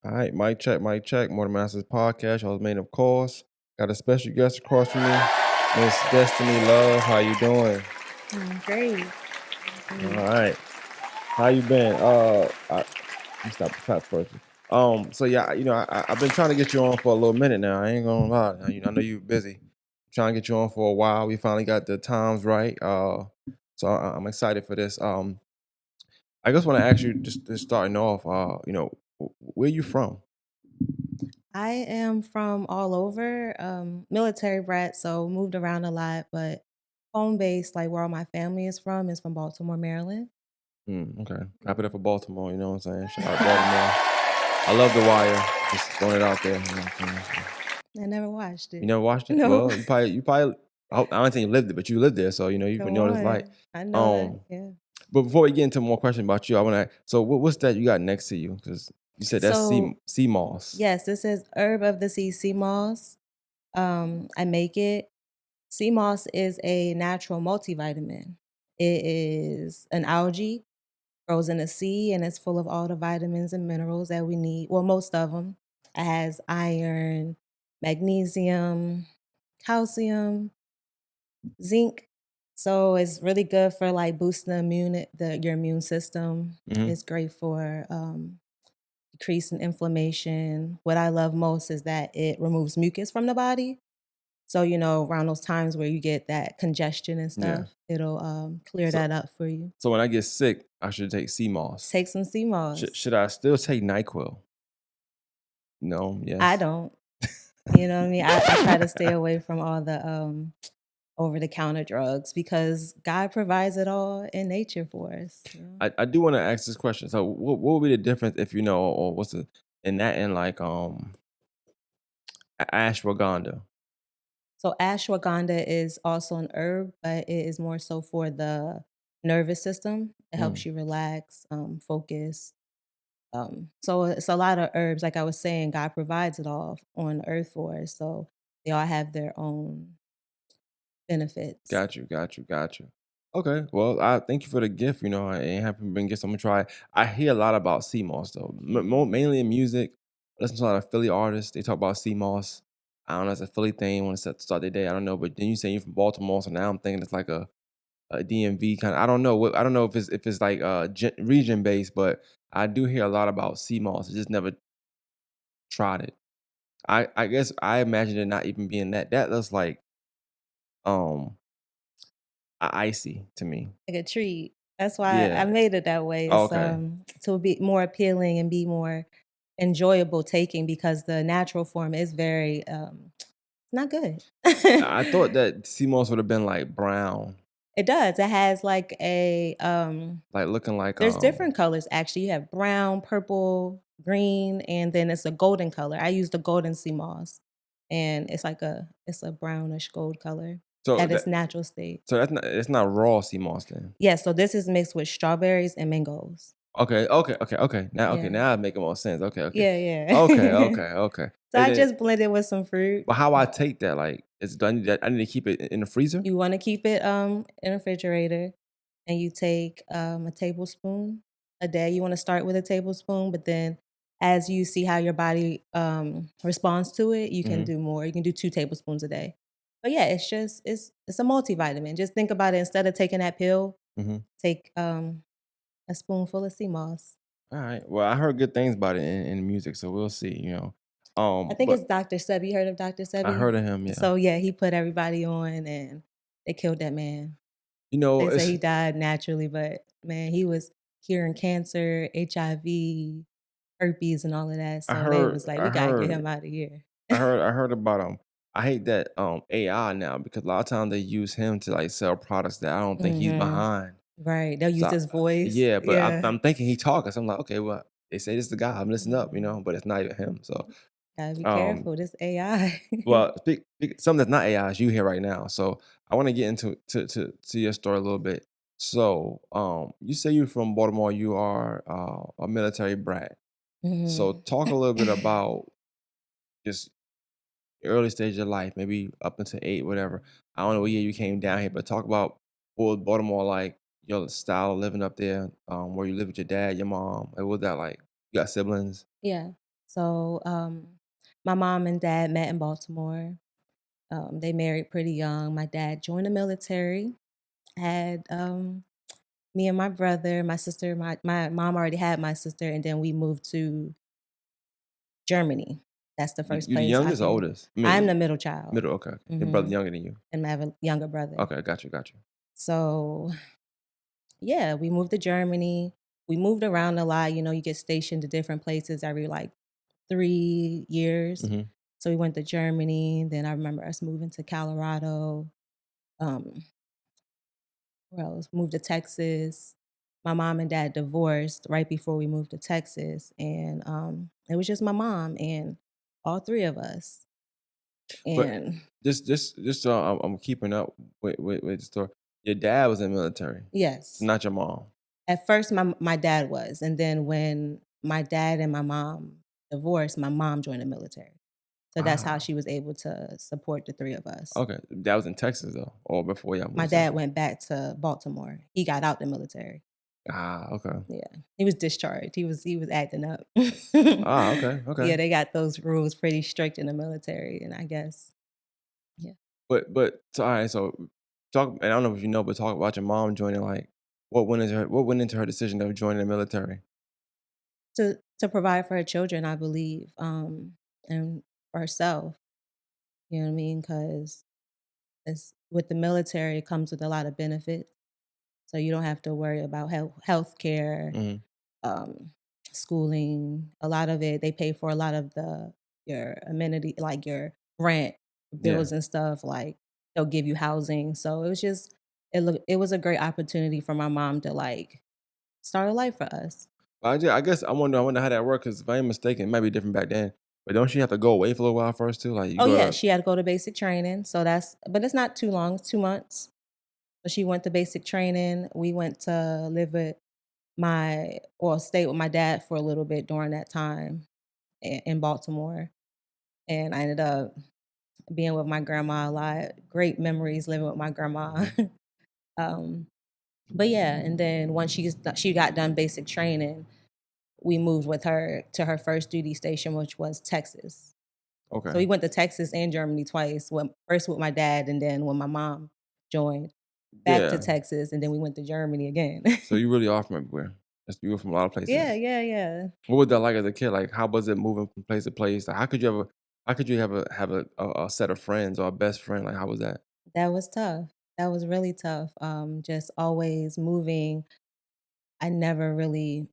All right, mic check, mic check. More Masters podcast. I was made of course. Got a special guest across from me, Miss Destinee Love. How you doing? Great. All Great. right. How you been? Let me stop the clap first. So yeah, I've been trying to get you on for a little minute now. I ain't gonna lie. I know you're busy. Trying to get you on for a while. We finally got the times right. So I'm excited for this. I just want to ask you, just starting off. Where you from? I am from all over, military brat, so moved around a lot, but home base, like where all my family is from Baltimore, Maryland. Okay. Clap it up for Baltimore. You know what I'm saying? Shout out Baltimore. I love The Wire. Just throwing it out there. You know what I'm saying? So, I never watched you it. never watched it? No. Well, you probably. I don't think you lived it, but you lived there, so you Come know what it's like. on. I know that. Um, Yeah. but before we get into more questions about you, I want to. So what's that you got next to you? Because you said that's So, sea moss. yes, this is herb of the sea moss. I make it. Sea moss is a natural multivitamin. It is an algae, grows in the sea, and it's full of all the vitamins and minerals that we need. Well, most of them. It has iron, magnesium, calcium, zinc. So it's really good for like boosting your immune system. Hmm. It's great for decreasing inflammation. What I love most is that it removes mucus from the body. So, around those times where you get that congestion and Yeah. stuff, it'll clear So that up for you. so when I get sick, I should take sea moss. Take some sea Should moss. I still take NyQuil? No. I Yes. don't. You know what I mean? I try to stay away from all the over the counter drugs because God provides it all in nature for us. I do want to ask this question. So what would be the difference if or what's the in that and like ashwagandha? So ashwagandha is also an herb, but it is more so for the nervous system. It Mm, helps you relax, focus. So it's a lot of herbs. Like I was saying, God provides it all on earth for us. So they all have their own benefits. got you. Okay, well, I thank you for the gift. I ain't happy been get someone try. I hear a lot about sea moss though, mainly in music. I listen to a lot of Philly artists. They talk about sea moss. I don't know, it's a Philly thing. Want to start their day. I don't know, but then you say you're from Baltimore, so now I'm thinking it's like a DMV kind of. I don't know what. I don't know if it's like region based, but I do hear a lot about sea moss. I just never tried it. I guess I imagine it not even being that. That looks like um icy to me. Like a treat. That's why I Yeah. made it that way. Oh, It's okay. to be more appealing and be more enjoyable taking because the natural form is very not good. I thought that sea moss would have been like brown, It does. It has like like looking like there's different colors actually. You have brown, purple, green, and then it's a golden color. I use the golden sea moss. And it's a brownish gold color so at that its natural state. so that's not it's not raw sea moss then. Yeah, so this is mixed with strawberries and mangoes. Okay. Yeah. Now it making more sense. Yeah, Okay. yeah. Okay. So And I then, just blended with some fruit. but how I take that? Like, I need to keep it in the freezer? You wanna keep it, in a refrigerator, and you take, a tablespoon a day. You wanna start with a tablespoon, but then as you see how your body, responds to it, you can Hmm. do more. You can do 2 tablespoons a day. But yeah, it's a multivitamin. Just think about it, instead of taking that pill, Hmm. take, a spoonful of sea moss. All right. Well, I heard good things about it in music, so we'll see. I think But it's Dr. Sebi. You heard of Dr. I Sebi? heard of him. Yeah. So, yeah, he put everybody on, and they killed that man. They say he It's died naturally, but man, he was curing cancer, HIV, herpes, and all of that. I So they heard was like, I we gotta get heard him out of here. I heard about I hate that AI now because a lot of times they use him to like sell products that I don't think he's Hmm. behind. Right. They'll use So his voice. yeah, but Yeah. I'm thinking he talking. So I'm like, okay, well, they say this is the guy. I'm listening up, Mhm. but it's not even him. So Gotta be um, careful. This AI. well, something that's not AI is you here right now. So I want to get into to your story a little bit. So you say you're from Baltimore. You are a military brat. So Mhm. talk a little bit about just early stage of life, maybe up until 8, whatever. I don't know what year you came down here, but talk about what was Baltimore like, your style of living up there, where you live with your dad, your mom. Like, what was that like? You got siblings? Yeah. So, my mom and dad met in Baltimore. They married pretty young. My dad joined the military, had me and my brother, my sister, my mom already had my sister, and then we moved to Germany. That's the first You the place I youngest or came. oldest? I I'm mean, the middle child. middle, okay, okay. Your brother Mhm, younger than you. and I have a younger brother. Okay, got you. So, yeah, we moved to Germany. We moved around a lot, you get stationed to different places every, like, 3 years. Mhm. So we went to Germany, then I remember us moving to Colorado, um, where else? Moved to Texas. My mom and dad divorced right before we moved to Texas, and, it was just my mom and all 3 of us, But and just so I'm keeping up with the story, your dad was in the military, yes. not your mom. At first, my dad was, and then when my dad and my mom divorced, my mom joined the military. So that's how Wow. she was able to support the 3 of us. Okay, that was in Texas, though, or before y'all My moved to dad Texas? went back to Baltimore. He got out the military. Okay. Yeah. He was discharged. He was acting up. Okay. Yeah, they got those rules pretty strict in the military, and I guess yeah. But so, alright, so talk and I don't know if you know, but talk about your mom joining, like, what went into her decision of joining the military? To provide for her children, I believe, and for herself, you know what I mean? Because it's with the military, it comes with a lot of benefits, so you don't have to worry about healthcare, Mhm. um, schooling. A lot of it, they pay for a lot of your amenity, like your rent, Yeah. bills and stuff. Like they'll give you housing. So it was a great opportunity for my mom to like start a life for us. I guess I wonder how that works. Cause if I ain't mistaken, it might be different back then, but don't you have to go away for a little while first too? Like, you Oh go yeah, to she had to go to basic training. But it's not too long. It's 2 months. So she went to basic training. We went to live with stay with my dad for a little bit during that time in Baltimore. And I ended up being with my grandma a lot. Great memories living with my grandma. um, but yeah, and then once she got done basic training, we moved with her to her first duty station, which was Texas. So okay. we went to Texas and Germany twice. First with my dad, and then when my mom joined, back to Yeah. Texas, and then we went to Germany again. So you really are from everywhere. You were from a lot of Yeah, places. yeah, yeah. What was that like as a kid? Like, how was it moving from place to place? Like, how could you have a set of friends or a best friend? Like, how was that? That was tough. That was really tough. Just always moving. I never really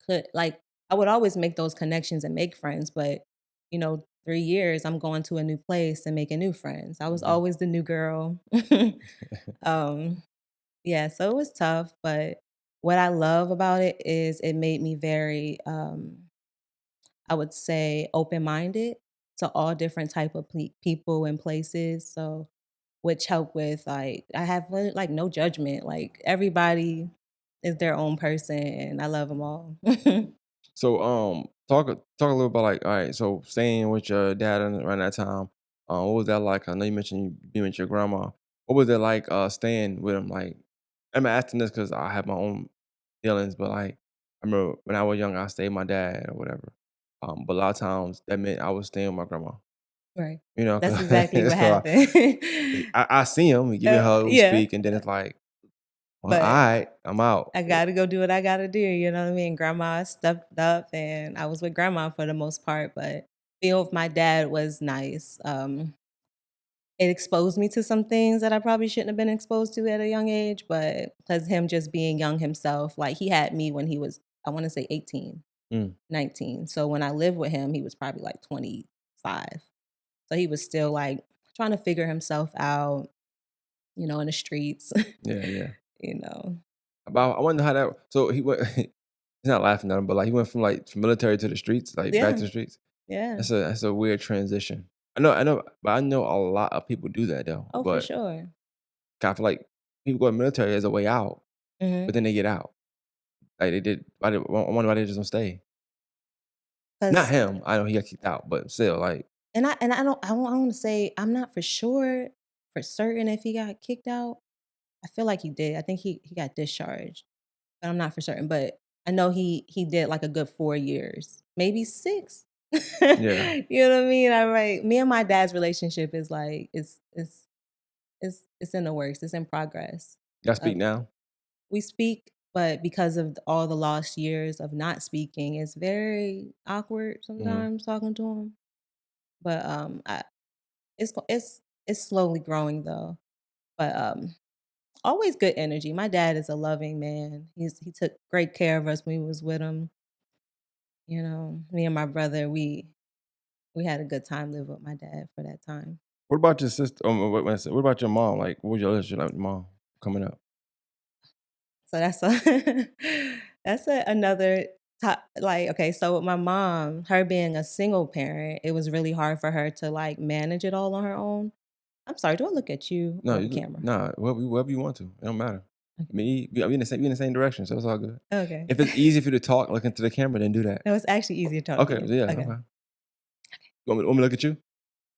could like I would always make those connections and make friends, but 3 years I'm going to a new place and making new friends. I was Mhm. always the new girl. um yeah, so it was tough, but what I love about it is it made me very I would say open-minded to all different type of people and places. So which help with like I have like no judgment. Like everybody is their own person and I love them all. So, talk a little about like, all right. So, staying with your dad around that time, what was that like? I know you mentioned you being with your grandma. What was it like, staying with him? Like, I'm asking this because I have my own feelings, but like, I remember when I was young, I stayed with my dad or whatever. But a lot of times that meant I was staying with my grandma. Right. You know, That's cause exactly what so happened. I see him, we give me a hug, we Yeah, speak, and then it's like, well, all but right, I'm out. I gotta go do what I gotta do, you know what I mean? Grandma stepped up and I was with grandma for the most part, but being with my dad was nice. It exposed me to some things that I probably shouldn't have been exposed to at a young age, but because him just being young himself, like he had me when he was, I wanna say 18, Mm, 19. So when I lived with him, he was probably like 25. So he was still like trying to figure himself out, in the streets, yeah. you know. About I wonder how that so he went he's not laughing at him, but, like, he went from military to the streets, like, back to Yeah, the streets. yeah. That's a weird transition. But I know a lot of people do that though, Oh, for but sure. I feel like people go to military as a way out, but Mhm. then they get out. Like, they did I wonder why they just don't stay. Not 'Cause him, I know he got kicked out, but still, like and I don't wanna say I'm not for sure for certain if he got kicked out. I feel like he did. I think he got discharged, but I'm not for certain. But I know he did like a good 4 years, maybe 6. Yeah. You know what I mean? I right. Me and my dad's relationship is like it's in the works. It's in progress. Y'all Uh, speak now? we speak, but because of all the lost years of not speaking, it's very awkward Mhm. sometimes talking to him. But it's slowly growing though. But always good energy. My dad is a loving man. He took great care of us when we was with him. You know, me and my brother, we had a good time living with my dad for that time. What about your sister what about your mom? Like, what was your relationship like with your mom coming up? So that's a that's another top like okay, so with my mom, her being a single parent, it was really hard for her to like manage it all on her own. I'm sorry, do I look at you No, or you the look camera? nah, whoever you want to. It don't matter. Okay. Me, we in the same direction, so it's all good. Okay. If it's easy for you to talk, look into the camera, then do that. No, it's actually easier to talk to Okay, you. yeah, Okay. okay. Want me to look at you?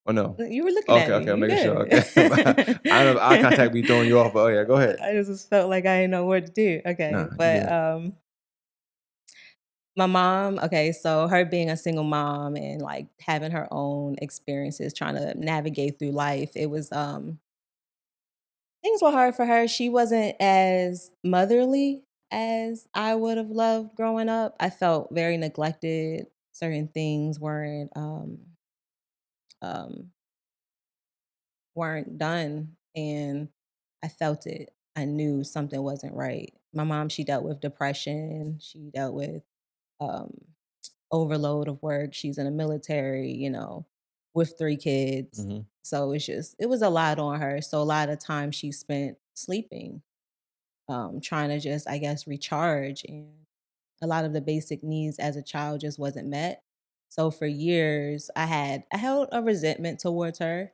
Or no? You were looking Okay, at okay, me. I'm You making sure, good. okay. I don't know if eye contact be throwing you off, but oh yeah, go ahead. I just felt like I didn't know what to do. Nah, Okay. you But good. my mom, okay, so her being a single mom and like having her own experiences trying to navigate through life, it was things were hard for her. She wasn't as motherly as I would have loved growing up. I felt very neglected. Certain things um weren't done and I felt it. I knew something wasn't right. My mom, she dealt with depression. She dealt with um overload of work. She's in the military, you know, with 3 kids. Mhm. So it was a lot on her. So a lot of time she spent sleeping, trying to just, I guess, recharge. And a lot of the basic needs as a child just wasn't met. So for years, I held a resentment towards her.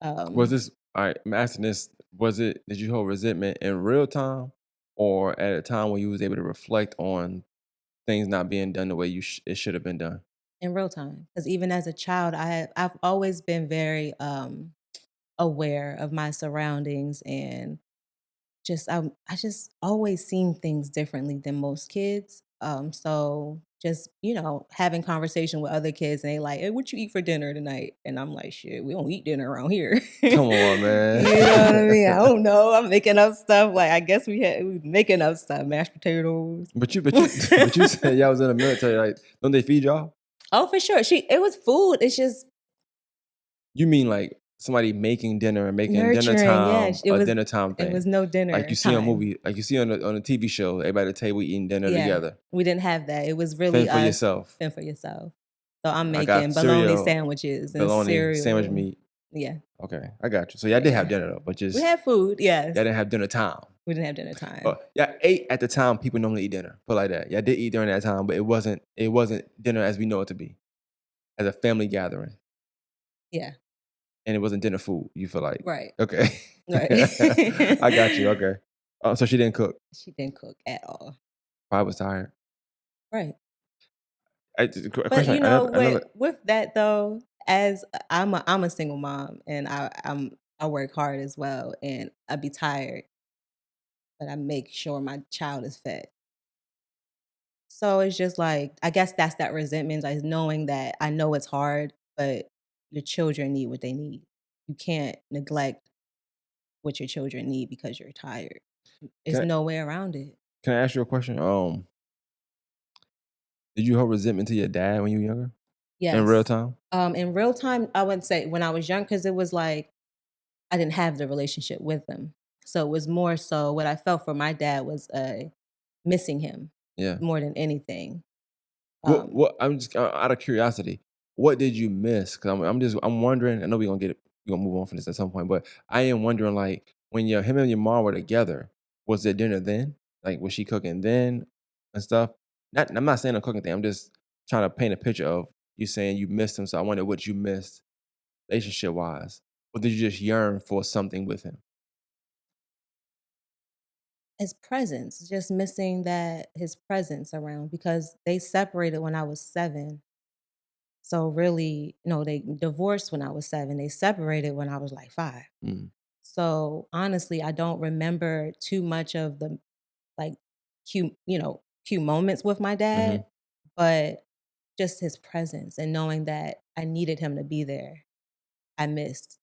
Was Um, this alright, I'm asking this, did you hold resentment in real time or at a time when you was able to reflect on things not being done the way it should have been done? in real time, because even as a child, I've always been very aware of my surroundings and I just always seen things differently than most kids. So just, you know, having conversation with other kids and they like, "Hey, what you eat for dinner tonight?" And I'm like, "Shit, we don't eat dinner around here." Come on, man. You know what I mean? I don't know. I'm making up stuff. Like I guess we making up stuff, mashed potatoes. But you said y'all was in the military, like, don't they feed y'all? Oh, for sure. It was food. It's just You mean like somebody making dinner and making dinner nurturing. Yeah, time a dinner time it was thing? no Like dinner you see on time. movie, like you see on a TV show, everybody at the table eating dinner Yeah, together. we didn't have that. It was really Fend for us, yourself. fend for yourself. So I'm I got making bologna cereal, sandwiches and bologna, sandwich cereal. meat. Yeah, Okay, I got you. So y'all did have yeah. dinner though, but We just had food, yes. y'all didn't have dinner time. We didn't have dinner time. But y'all ate at the time people normally eat dinner. Put it like that. Y'all did eat during that time, but it wasn't dinner as we know it to be, as a family gathering. Yeah, And it wasn't dinner food, you feel like. right, Okay. right. I got you, okay. So she didn't cook. She didn't cook at all. Probably was tired. Right. A But, question, you know, with that though, as I'm a single mom and I work hard as well and I be tired, but I make sure my child is fed. So it's just like, I guess that's that resentment, like knowing that I know it's hard, but your children need what they need. You can't neglect what your children need because you're tired. There's can I no way around it. can I ask you a question? Did you hold resentment to your dad when you were younger? In real Yes. time? In real time, I wouldn't say when I was young, because it was like I didn't have the relationship with him. So it was more so what I felt for my dad was missing him Yeah. more than anything. What Um, what I'm just out of curiosity, what did you miss? Because I'm wondering. I know we're gonna move on from this at some point, but I am wondering like when your him and your mom were together, was there dinner then? Like was she cooking then and stuff? Not I'm not saying a cooking thing. I'm just trying to paint a picture of you saying you missed him. So I wonder what you missed relationship wise. Or did you just yearn for something with him? his presence, just missing that his presence around because they separated when I was 7. So really, no, they divorced when I was 7. They separated when I was like 5. Mm. So honestly, I don't remember too much of the like, you know, few moments with my dad, Mhm. but just his presence and knowing that I needed him to be there, I missed.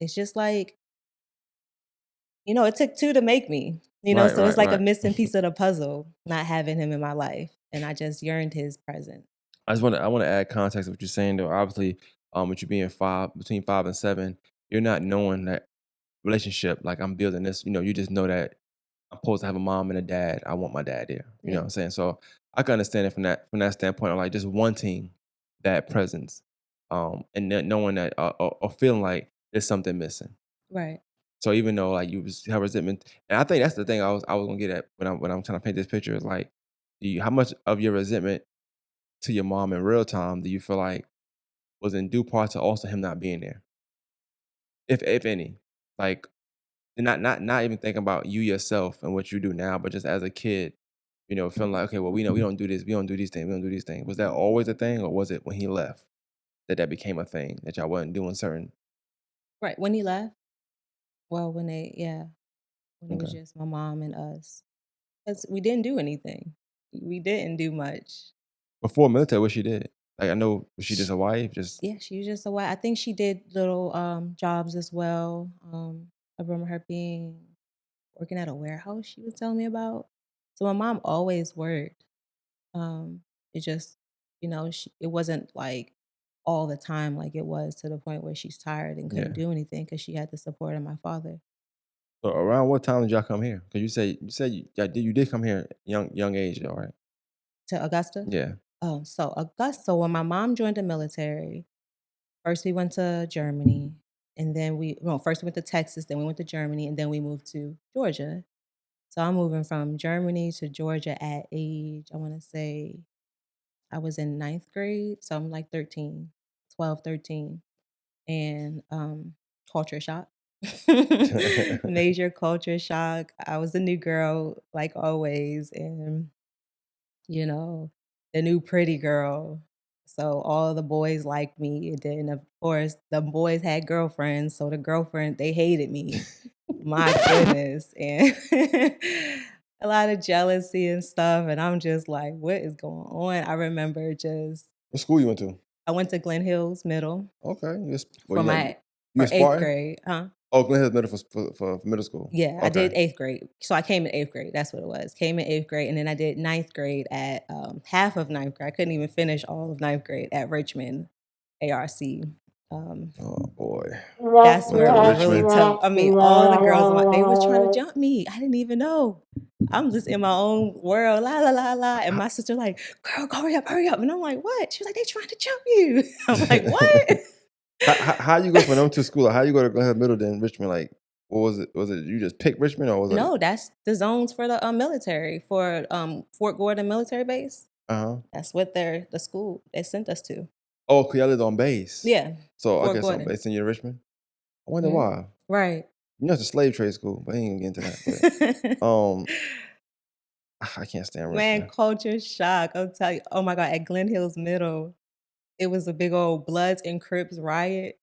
It's just like, it took 2 to make me, Right, so it's right, like a right. missing piece of the puzzle, not having him in my life, and I just yearned his presence. I wanna add context to what you're saying though. Obviously, with you being 5 between 5 and 7, you're not knowing that relationship, like, I'm building this, you just know that I'm supposed to have a mom and a dad. I want my dad there. You know Yeah, what I'm saying? So I can understand it from that standpoint of like just wanting that presence, and then knowing that or feeling like there's something missing. right. So even though like you was have resentment, and I think that's the thing I was gonna get at when I'm trying to paint this picture is like, how much of your resentment to your mom in real time do you feel like was in due part to also him not being there, if any, like and not even thinking about you yourself and what you do now, but just as a kid, feeling like, okay, well, we know we don't do this, we don't do these things, we don't do these things. Was that always a thing, or was it when he left that became a thing that y'all wasn't doing certain? Right, when he left, well, when it was Okay. just my mom and us, 'cause we didn't do anything. We didn't do much. Before military, what she did? Like I know, was she just Sh a wife? Just Yeah, she was just a while. I think she did little, jobs as well. I remember her working at a warehouse she was telling me about. So my mom always worked. Um, it just, it wasn't like all the time like it was to the point where she's tired and couldn't yeah. do anything because she had the support of my father. So around what time did y'all come here? Because you said you did come here young age though, right? To Augusta? Yeah. So Augusta, when my mom joined the military, first we went to Germany, and then first we went to Texas, then we went to Germany, and then we moved to Georgia. So I'm moving from Germany to Georgia at age, I wanna say I was in ninth grade, so I'm like 13, 12, 13, and, culture shock. Major culture shock. I was a new girl, like always, and, you know, the new pretty girl. So all the boys liked me, and then, of course, the boys had girlfriends, so they hated me. My goodness, and a lot of jealousy and stuff, and I'm just like, "What is going on?" I remember just What school you went to? I went to Glen Hills Middle Okay. Well, for yeah, my you a for 8th Spartan? grade, huh? Oh, Glen Hills Middle for middle school. Yeah, I Okay. did 8th grade. So I came in 8th grade, that's what it was. Came in 8th grade, and then I did ninth grade at, half of ninth grade. I couldn't even finish all of ninth grade at Richmond ARC. Um, Oh boy. that's Went where to it was really Richmond. tough. I mean, all the girls in my they was trying to jump me. I didn't even know. I'm just in my own world, la la la la, and my sister like, "Girl, go hurry up," and I'm like, "What?" She was like, "They trying to jump you." I'm like, "What?" How you go from them two schools? How you go to Glen Hills Middle then Richmond? Like, what was it? Was it you just picked Richmond or was it? No, that's the zones for the, military, for, Fort Gordon Military Base. Uh huh. That's what the school they sent us to. Oh, 'cause y'all lived on base. Yeah, So Fort okay, so Gordon. they sent you to Richmond. I wonder Mhm. why. Right. You know, it's a slave trade school, but I ain't gonna get into that. But I can't stand Man, Richmond. culture shock, I'll tell you. Oh my god, at Glen Hills Middle, it was a big old Bloods and Crips riot.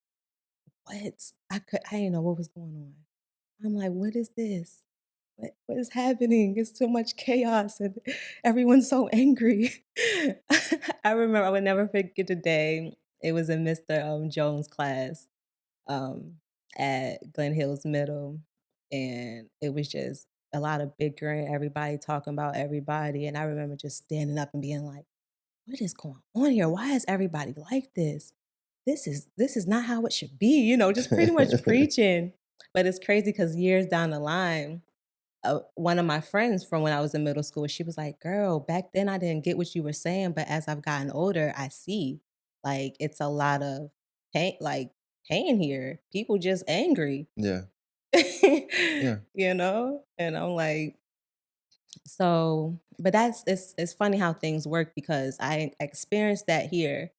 What? I didn't know what was going on. I'm like, "What is this? What is happening? It's so much chaos and everyone's so angry." I remember I would never forget the day. It was in Mr. Jones' class, um, at Glen Hills Middle, and it was just a lot of bickering, everybody talking about everybody, and I remember just standing up and being like, "What is going on here? Why is everybody like this? This is not how it should be," just pretty much preaching. But it's crazy because years down the line, one of my friends from when I was in middle school, she was like, "Girl, back then I didn't get what you were saying, but as I've gotten older, I see. Like it's a lot of pain here. People just angry." Yeah, yeah. And I'm like, so, but it's funny how things work because I experienced that here,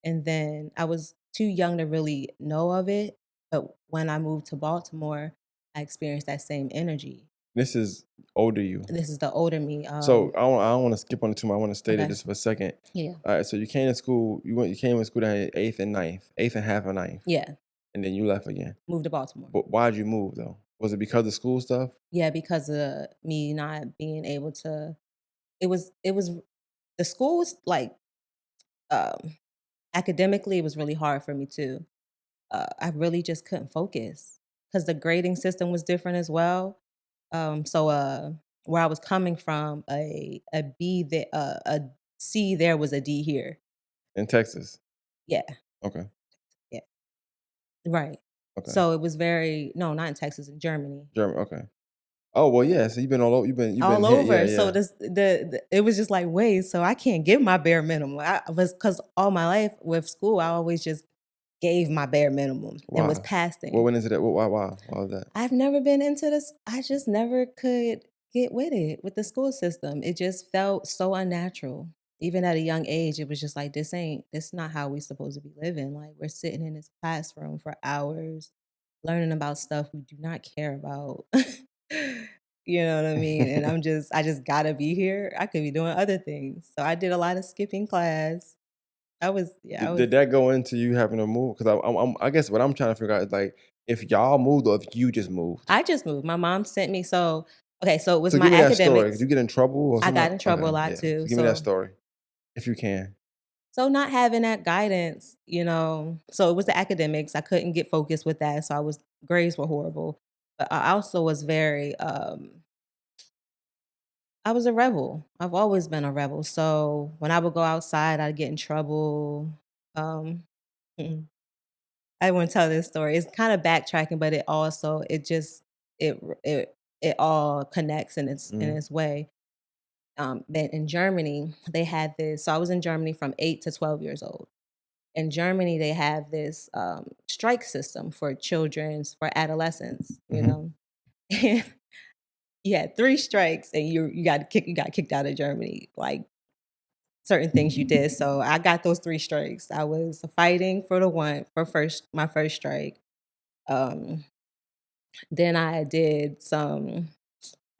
and then I was too young to really know of it. But when I moved to Baltimore, I experienced that same energy. This is older you. This is the older me. So I don't want to skip on it too much. I want to stay there Okay. just for a second. Yeah. All right. So you came to school. You came to school down eighth and ninth, eighth and half of ninth, Yeah. and then you left again. Moved to Baltimore. But why'd you move though? Was it because of school stuff? Yeah, because of me not being able to. it was the schools, like, um, academically, it was really hard for me too. I really just couldn't focus because the grading system was different as well. So where I was coming from, a B there, a C there was a D here. In Texas. Yeah, Okay. yeah, right. Okay. So it was very no, not in Texas, in Germany. German. Okay. Oh well, yeah. So you've been all over. You've been All hit. Yeah, over. So yeah. the it was just like, wait, so I can't give my bare minimum. I was because all my life with school, I always just gave my bare minimum and was Why? What passing. went into that? Why was that? I've never been into this. I just never could get with it with the school system. It just felt so unnatural. Even at a young age, it was just like this not how we supposed to be living. Like we're sitting in this classroom for hours, learning about stuff we do not care about. You know what I mean? And I just gotta be here. I could be doing other things. So I did a lot of skipping class. I was Did that go into you having to move? Because I guess what I'm trying to figure out is like if y'all moved or if you just moved. I just moved. My mom sent me okay, so it was So my give me that story. Did academics. you get in trouble or I something? got in trouble a Okay, lot yeah. too. So give me that story if you can. So not having that guidance, so it was the academics. I couldn't get focused with that. So grades were horrible. But I also was I was a rebel. I've always been a rebel. So when I would go outside, I'd get in trouble. Um, mm, I wouldn't tell this story. It's kind of backtracking, but it it all connects in Mhm, its way. But in Germany, they had this. So I was in Germany from 8 to 12 years old. In Germany, they have this strike system for for adolescents. mhm. And you had 3 strikes, and you got kicked out of Germany. Like certain things you did. So I got those 3 strikes. I was fighting for the one for first my first strike. Um, then I did some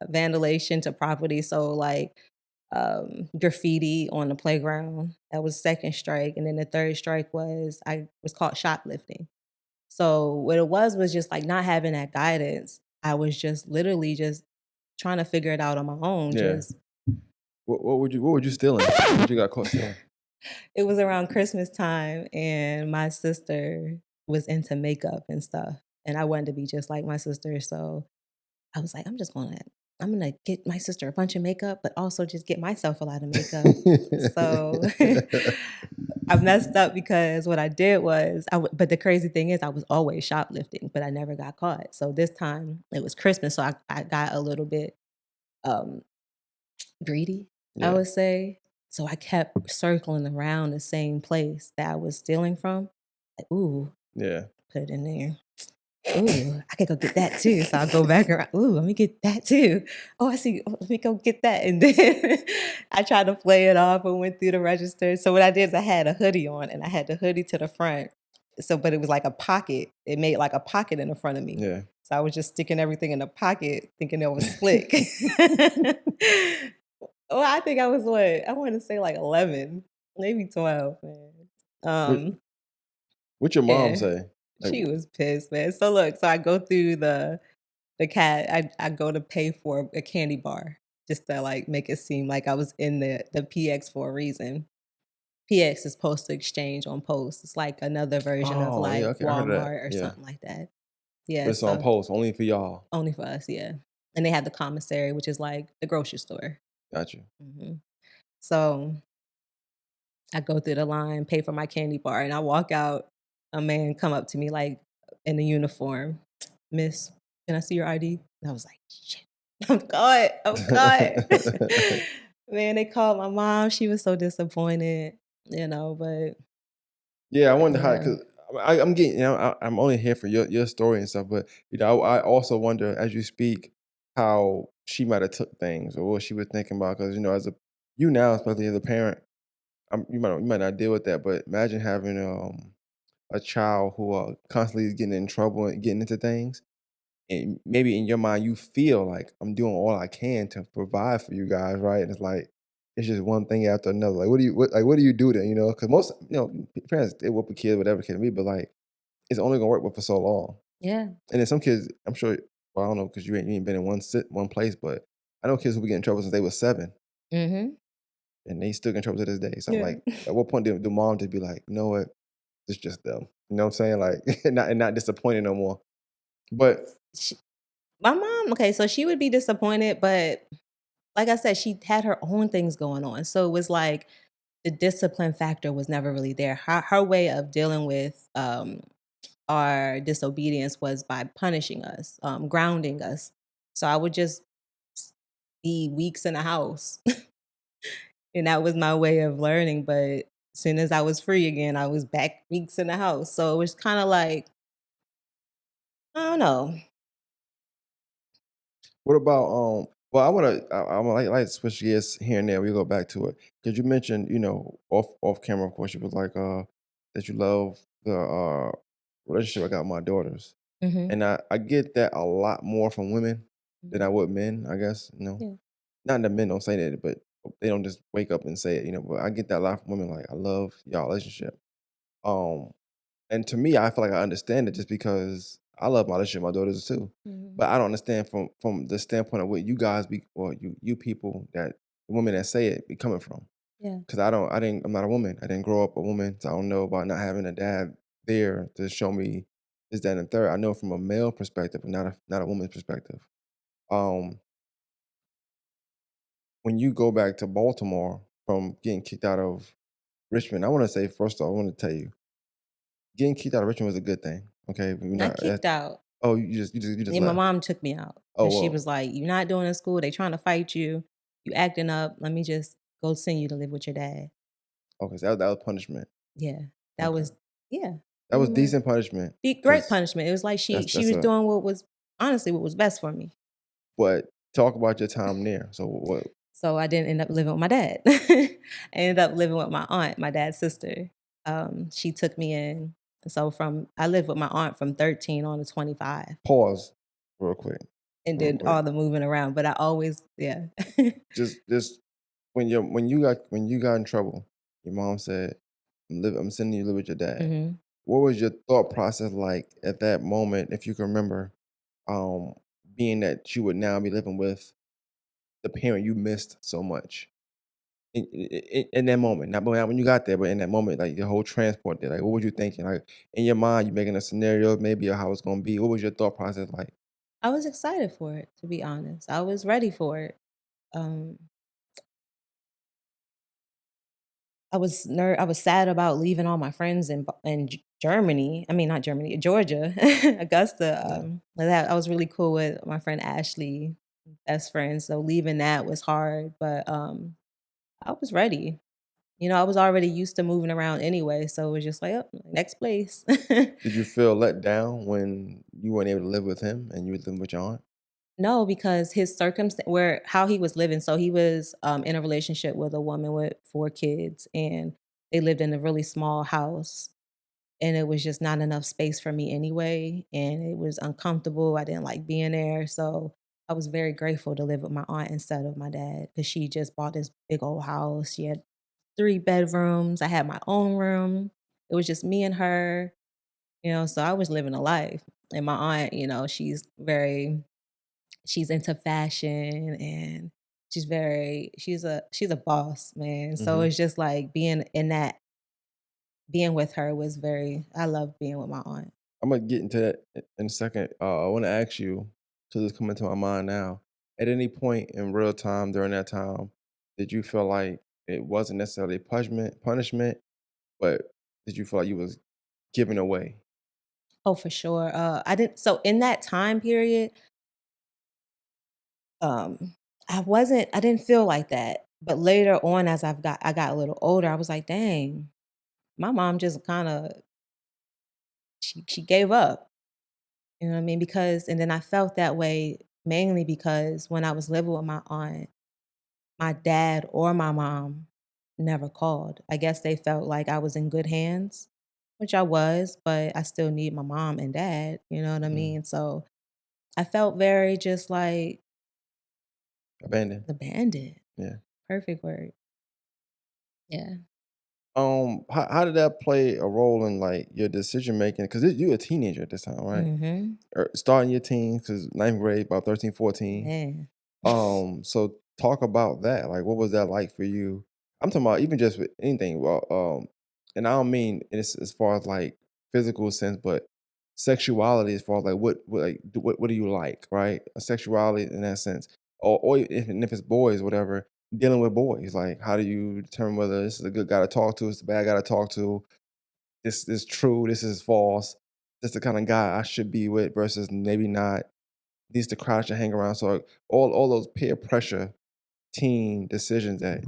vandalization to property. So like graffiti on the playground. That was second strike. And then the third strike I was caught shoplifting. So what it was just like not having that guidance. I was just literally just trying to figure it out on my own. Yeah. Just What would you stealing? What you got caught stealing? it was around Christmas time and my sister was into makeup and stuff. And I wanted to be just like my sister. So I was like, I'm gonna get my sister a bunch of makeup, but also just get myself a lot of makeup. So I messed up because what I did was, but the crazy thing is, I was always shoplifting, but I never got caught. So this time it was Christmas, so I got a little bit um, greedy, I Yeah, would say. So I kept circling around the same place that I was stealing from. Like, ooh, yeah. put it in there. Ooh, I could go get that too. So I'll go back around. Ooh, let me get that too. Oh, I see. Oh, let me go get that. And then I tried to play it off and went through the register. So what I did is I had a hoodie on and I had the hoodie to the front. So, but it was like a pocket. It made like a pocket in the front of me. Yeah. So I was just sticking everything in the pocket, thinking it was slick. Well, I think I was what? I want to say like 11, maybe 12, man. What Um, what your mom yeah. say? Like, She was pissed, man. So look, so I go through I go to pay for a candy bar just to like make it seem like I was in the PX for a reason. PX is post to exchange on post. It's like another version of oh yeah, like okay, I heard of that. Walmart or Yeah, something like that. but Yeah, it's on so post only for y'all. only for us, yeah. And they have the commissary, which is like the grocery store. Got you. Mhm. So I go through the line, pay for my candy bar, and I walk out. A man come up to me like in a uniform. Miss, can I see your ID? And I was like, shit, I'm caught. I'm caught. Man, they called my mom. She was so disappointed, but Yeah, I wonder how yeah. because I'm getting I'm only here for your story and stuff, but I also wonder as you speak how she might have took things or what she was thinking about because as a you now especially as a parent, you might not deal with that, but imagine having a child who constantly is getting in trouble and getting into things. And maybe in your mind you feel like I'm doing all I can to provide for you guys, right? And it's like it's just one thing after another. Like, what do you do then? Because most parents they whoop a kid, whatever kid be, but like it's only gonna work but for so long. Yeah. And then some kids, I'm sure. Well, I don't know because you ain't been in one place, but I know kids who be getting in trouble since they were 7. Mhm. and they still get in trouble to this day. So I'm Yeah. like, at what point do mom just be like, you know what, it's just them. You know what I'm saying? Like, not disappointed no more. But Sh My mom, okay, so she would be disappointed, but like I said, she had her own things going on. So it was like the discipline factor was never really there. Her way of dealing with our disobedience was by punishing us, grounding us. So I would just s- be weeks in the house, and that was my way of learning. But as soon as I was free again, I was back weeks in the house. So it was kind of like I don't know. what about well, I'm like to switch gears here and there. We go back to it because you mentioned, off camera, of course, you was like that you love the relationship I got with my daughters, Hmm. and I get that a lot more from women than I would men. I guess, Yeah. not that men don't say that, but they don't just wake up and say it. But I get that a lot from women. Like, I love y'all relationship. Um, and to me, I feel like I understand it just because I love my relationship with my daughters too. Hmm. But I don't understand from the standpoint of what you guys be, or you people, that the women that say it, be coming from. Yeah. Because I'm not a woman. I didn't grow up a woman, so I don't know about not having a dad there to show me this, that, and the third. I know from a male perspective, but not a woman's perspective. Um, when you go back to Baltimore from getting kicked out of Richmond, I want to say first off, I want to tell you, getting kicked out of Richmond was a good thing. Okay, you're Not not. kicked out. Oh, you just Yeah, my left. mom took me out Oh, because she well, was like, "You're not doing in school. They trying to fight you. You acting up. Let me just go send you to live with your dad." okay, so that was punishment. Yeah, that Okay, was yeah, that was pretty much decent punishment great because punishment. It was like she that's was a. doing what was honestly what was best for me. But talk about your time there. So what? So I didn't end up living with my dad. I ended up living with my aunt, my dad's sister. She took me in. So from I lived with my aunt from 13 on to 25 Pause, real quick, and real did quick. all the moving around. But I always, yeah. Just when you got in trouble, your mom said, I'm sending you to live with your dad." Hmm. What was your thought process like at that moment, if you can remember, um, being that you would now be living with the parent you missed so much? In that moment, not when you got there, but in that moment, like the whole transport there, like what were you thinking? Like in your mind, you making a scenario maybe of how it's gonna be. What was your thought process like? I was excited for it, to be honest. I was ready for it. Um, I was sad about leaving all my friends in Germany. I mean, not Germany, Georgia, Augusta. Yeah. I was really cool with my friend Ashley, best friend. So leaving that was hard, but I was ready. I was already used to moving around anyway, so it was just like, oh, next place. Did you feel let down when you weren't able to live with him and you were living with your aunt? No, because his circumstance where how he was living, so he was, in a relationship with a woman with 4 kids, and they lived in a really small house, and it was just not enough space for me anyway, and it was uncomfortable, I didn't like being there, so I was very grateful to live with my aunt instead of my dad because she just bought this big old house, she had 3 bedrooms, I had my own room, it was just me and her, so I was living a life, and my aunt, she's into fashion and she's a boss, man. So Mhm. it's just like being with her was very I love being with my aunt. Imma get into that in a second. I wanna ask you, 'cause it's coming to my mind now. At any point in real time during that time, did you feel like it wasn't necessarily punishment, but did you feel like you was giving away? Oh, for sure. I didn't so in that time period, um, I didn't feel like that. But later on as I got a little older, I was like, dang, my mom just kinda she gave up. You know what I mean? Because and then I felt that way mainly because when I was living with my aunt, my dad or my mom never called. I guess they felt like I was in good hands, which I was, but I still need my mom and dad, you know what I Mhm. mean? So I felt very just like Abandoned. abandoned. Yeah. Perfect word. Yeah. How did that play a role in, like, your decision making? Because you a teenager at this time, right? Mhm. Or starting your teens, because ninth grade, about 13, 14. Man. So talk about that. Like, what was that like for you? I'm talking about even just with anything. Well, and I don't mean as far as like physical sense, but sexuality as far as like what do you like, right? A sexuality in that sense, or if it's boys, whatever, dealing with boys, like how do you determine whether this is a good guy to talk to, it's a bad guy to talk to, this is true, this is false, this the kind of guy I should be with versus maybe not. Needs to crash and hang around. So all those peer pressure teen decisions that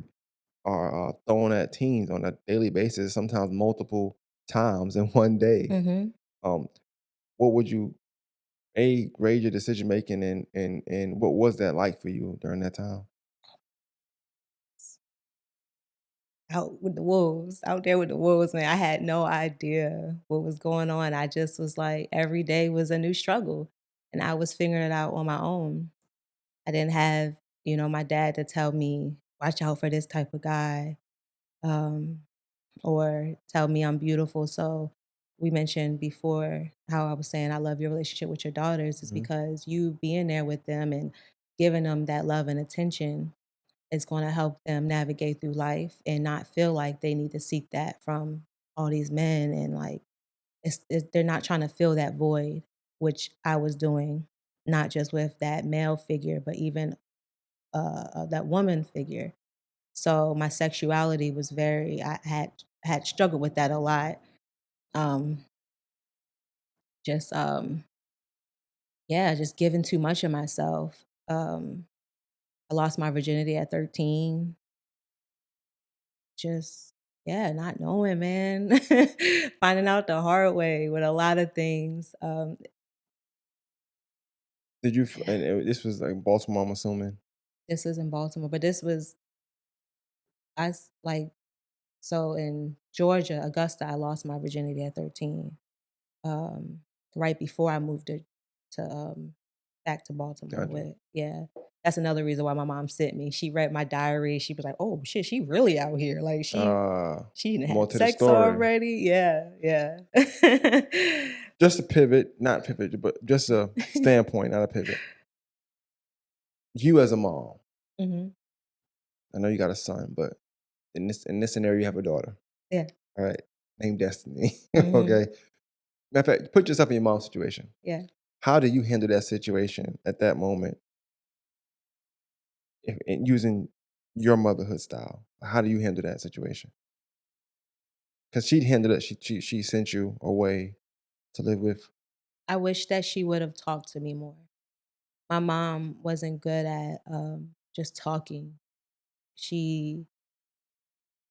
are thrown at teens on a daily basis, sometimes multiple times in one day. Mhm. Um, what would you grade your decision making and what was that like for you during that time? Out with the wolves, out there with the wolves, man. I had no idea what was going on. I just was like, every day was a new struggle, and I was figuring it out on my own. I didn't have, my dad to tell me, watch out for this type of guy, um, or tell me I'm beautiful. So we mentioned before how I was saying I love your relationship with your daughters is Mhm. because you being there with them and giving them that love and attention is going to help them navigate through life and not feel like they need to seek that from all these men and like they're not trying to fill that void, which I was doing, not just with that male figure, but even that woman figure. So my sexuality was I had struggled with that a lot. Um, just yeah, just giving too much of myself. I lost my virginity at 13. Just yeah, not knowing, man. Finding out the hard way with a lot of things. Did you Yeah, and this was like Baltimore, I'm assuming? this was in Baltimore, but this was like so in Georgia, Augusta. I lost my virginity at 13. Um, right before I moved to back to Baltimore Gotcha. with yeah. That's another reason why my mom sent me. She read my diary. She was like, "Oh shit, she really out here. Like she done More had to the sex story. already." Yeah, yeah. Just a pivot, not pivot, but just a standpoint, not a pivot. You as a mom, Mhm. I know you got a son, but in this scenario, you have a daughter. Yeah. All right, named Destiny. Mhm. Okay. Matter of fact, put yourself in your mom's situation. Yeah. How do you handle that situation at that moment, if, in using your motherhood style? How do you handle that situation? Because she'd handled it. She sent you away to live with. I wish that she would have talked to me more. My mom wasn't good at just talking. She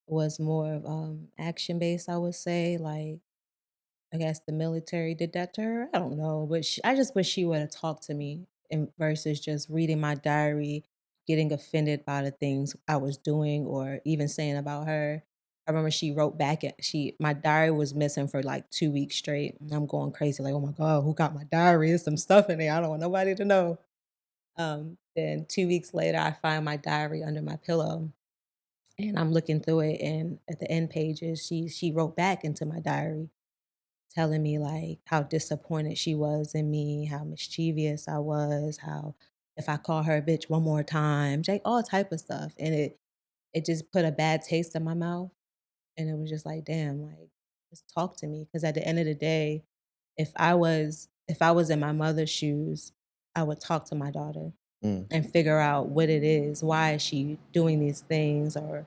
was more of action based, I would say, like I guess the military did that to her. I don't know, but I just wish she would have talked to me versus just reading my diary, getting offended by the things I was doing or even saying about her. I remember she wrote back at my diary was missing for like 2 weeks straight. And I'm going crazy, like, oh my God, who got my diary? There's some stuff in there. I don't want nobody to know. Then 2 weeks later I find my diary under my pillow and I'm looking through it and at the end pages she wrote back into my diary telling me like how disappointed she was in me, how mischievous I was, how if I call her a bitch one more time, like all type of stuff. And it just put a bad taste in my mouth. And it was just like, damn, like just talk to me. Cause at the end of the day, if I was in my mother's shoes, I would talk to my daughter Mm. and figure out what it is. Why is she doing these things or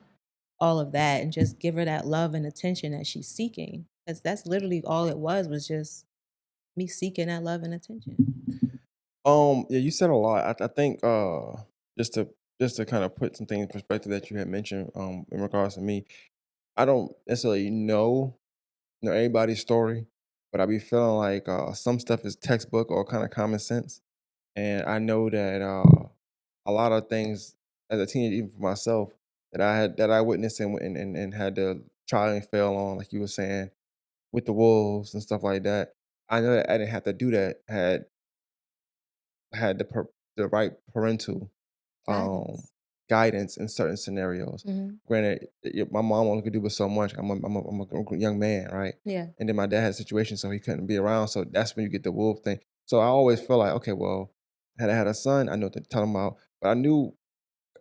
all of that and just give her that love and attention that she's seeking. Because that's literally all it was just me seeking that love and attention. Yeah, you said a lot. I think just to just to kind of put some things in perspective that you had mentioned in regards to me, I don't necessarily know everybody's story, but I be feeling like some stuff is textbook or kind of common sense. And I know that a lot of things as a teenager, even for myself, that I witnessed and had to try and fail on, like you were saying, with the wolves and stuff like that. I know that I didn't have to do that. Had the right parental um, Guidance. guidance in certain scenarios. Mhm. Granted, my mom only could do but so much. I'm a young man, right? Yeah. And then my dad had a situation, so he couldn't be around. So that's when you get the wolf thing. So I always feel like, okay, well, had I had a son, I know what to tell him about. But I knew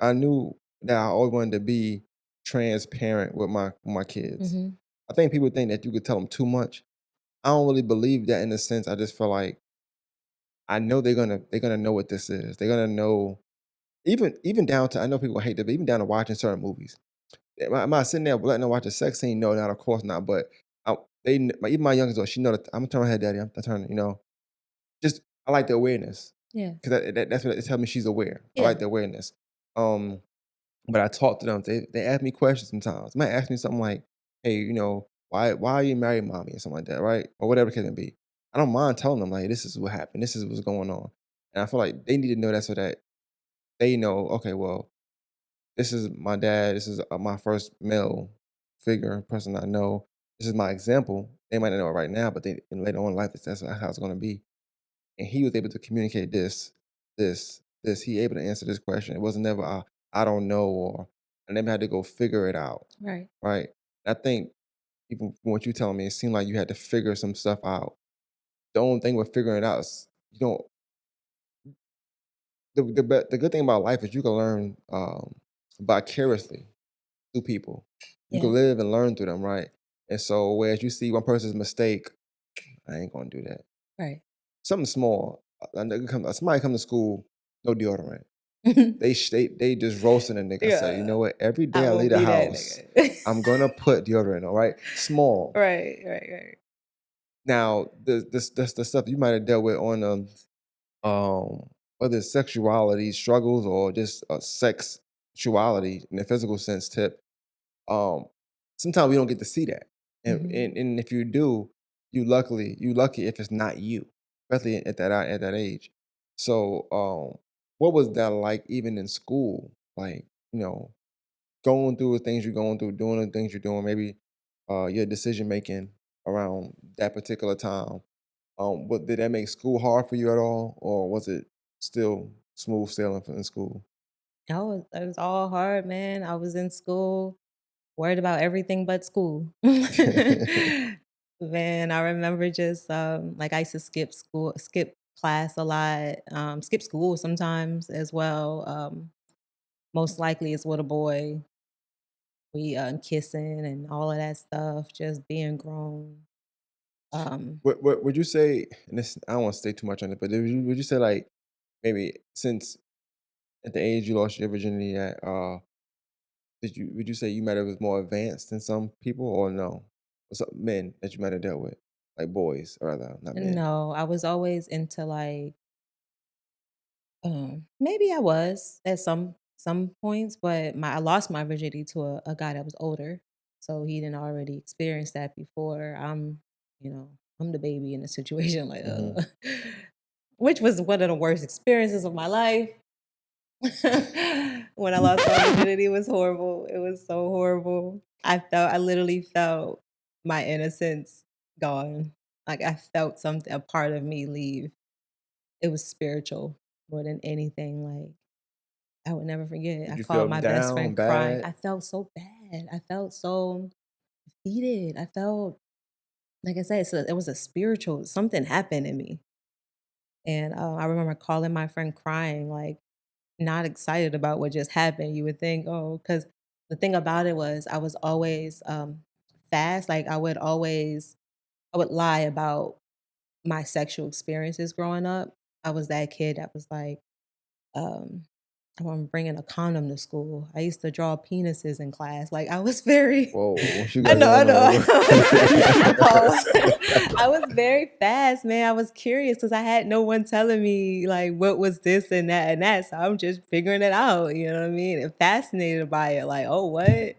I knew that I always wanted to be transparent with my kids. Mhm. I think people think that you could tell them too much. I don't really believe that in a sense. I just feel like I know they're gonna know what this is. They're gonna know even down to I know people hate that, but even down to watching certain movies. Am I sitting there letting her watch a sex scene? No, not of course not. But even my youngest daughter, she know that I'm gonna turn her head, daddy. I'm turning, just I like the awareness Yeah. because that's what it tells me she's aware. I Yeah. like the awareness. Um, but I talk to them. They ask me questions sometimes. They might ask me something like, "Hey, why are you married, mommy?" or something like that, right? Or whatever it can be. I don't mind telling them like, "This is what happened. This is what's going on," and I feel like they need to know that so that they know. Okay, well, this is my dad. This is my first male figure, person I know. This is my example. They might not know it right now, but later on in life, that's how it's going to be. And he was able to communicate this. He able to answer this question. It wasn't never I don't know or I never had to go figure it out, Right. right? I think even from what you're telling me, it seemed like you had to figure some stuff out. The only thing with figuring it out is you don't. The good thing about life is you can learn vicariously through people. You can Yeah. live and learn through them, right? And so, whereas you see one person's mistake, I ain't gonna do that. Right. Something small. Somebody come to school, no deodorant. They just roasting a nigga. I said, you Yeah. know what? Every I day I leave won't the be that house, nigga. I'm gonna put deodorant on, right? Small. Right, right, right. Now, the stuff you might have dealt with on whether it's sexuality struggles or just sexuality in the physical sense tip. Um, Sometimes we don't get to see that, and Mhm. and if you do, you lucky if it's not you, especially at that age. So, what was that like even in school? Like, going through the things you're going through, doing the things you're doing, maybe your decision making around that particular time. What did that make school hard for you at all, or was it still smooth sailing in school? No, it was all hard, man. I was in school, worried about everything but school. Man, I remember just, like, I used to skip class a lot, skip school sometimes as well, most likely it's with a boy. We, kissing and all of that stuff, just being grown. Um, What would you say? And this I don't want to stay too much on it, but would you say like maybe since at the age you lost your virginity at, would you say you might have was more advanced than some people, or no? Or some men that you might have dealt with, like boys, or rather, not men. no, I was always into, like, maybe I was at some points, but my I lost my virginity to a guy that was older, so he didn't already experience that before. I'm the baby in a situation like, Hmm. which was one of the worst experiences of my life. When I lost my virginity, it was horrible. It was so horrible. I literally felt my innocence gone. Like I felt something, a part of me leave. It was spiritual more than anything. Like I would never forget. Did I you feel called my best down friend crying. bad? I felt so bad. I felt so defeated. I felt like I said, so it was a spiritual something happened in me. And I remember calling my friend crying, like not excited about what just happened. You would think, oh, because the thing about it was I was always fast. Like I would lie about my sexual experiences growing up. I was that kid that was like, um, I'm bringing a condom to school. I used to draw penises in class. Like I was very, Whoa, what you I got know, I going know, on? I know. Pause. I was very fast, man. I was curious because I had no one telling me like what was this and that and that. So I'm just figuring it out. You know what I mean? And fascinated by it. Like, oh, what? but,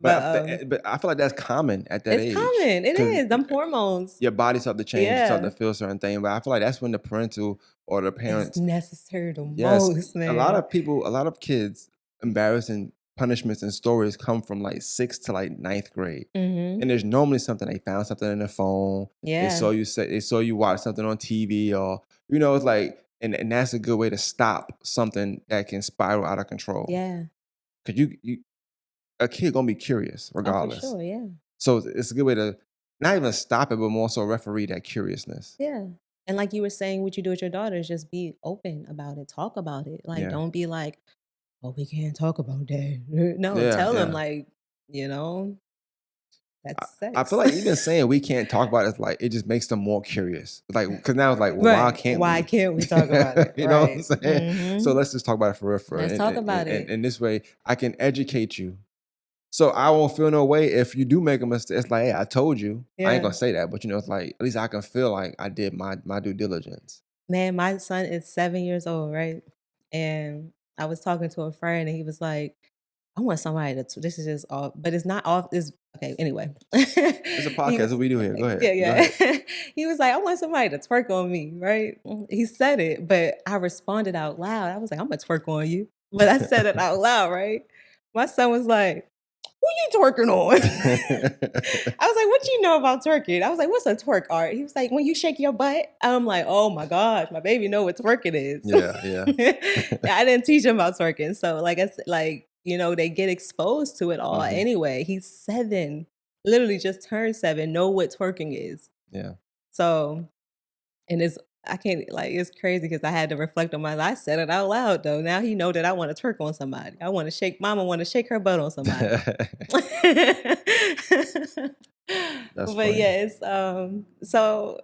But I- but but I feel like that's common at that it's age common. It because is. Them hormones. your body start to change, you start to Yeah, feel certain things. But I feel like that's when the parental or the it's parents. necessary the Yes, most, a lot man. of people, a lot of kids, embarrassing punishments and stories come from like sixth to like ninth grade, Hmm. and there's normally something they found something in their phone. Yeah, They saw you watch something on TV, or it's like, and that's a good way to stop something that can spiral out of control. yeah. Cause you a kid gonna be curious Oh, for regardless, sure. Yeah. so it's a good way to not even stop it, but more so referee that curiousness. Yeah. And like you were saying, what you do with your daughter is just be open about it, talk about it. Like, Yeah. don't be like, "Oh, we can't talk about that." No, Yeah, tell him yeah. like, you know, I that's I feel sex. like even saying we can't talk about it, like, it just makes them more curious. Like, because now it's like, "Well, why Right. can't Why we?" can't we talk about it? You know what I'm Right. saying? So Mhm. let's just talk about it for real, Let's and talk about it. this way, I can educate you. So I won't feel no way if you do make a mistake. It's like, "Hey, I told you." I ain't Yeah. gonna say that, but, it's like, at least I can feel like I did my due diligence. Man, my son is 7 years old, right? And I was talking to a friend and he was like, "I want somebody to" this is just off, but it's not off, it's okay, anyway. It's a He podcast, was what we do here. Go yeah, ahead, go ahead. yeah. He was like, "I want somebody to twerk on me," right? He said it, but I responded out loud. I was like, "Imma twerk on you." But I said it out loud, right? My son was like, "Who you twerking on?" I was like, "What you know about twerking?" I was like, "What's a twerk art?" He was like, "When you shake your butt." I'm like, "Oh my gosh, my baby know what twerking is." Yeah, yeah. I didn't teach him about twerking. So like I said, like, they get exposed to it all Mhm. anyway. He's 7, literally just turned 7, know what twerking is. Yeah. So, and it's I can't like it's crazy because I had to reflect on my I said it out loud though. Now he know that I want to twerk on somebody. I want to shake mama want to shake her butt on somebody. That's But funny. yes, so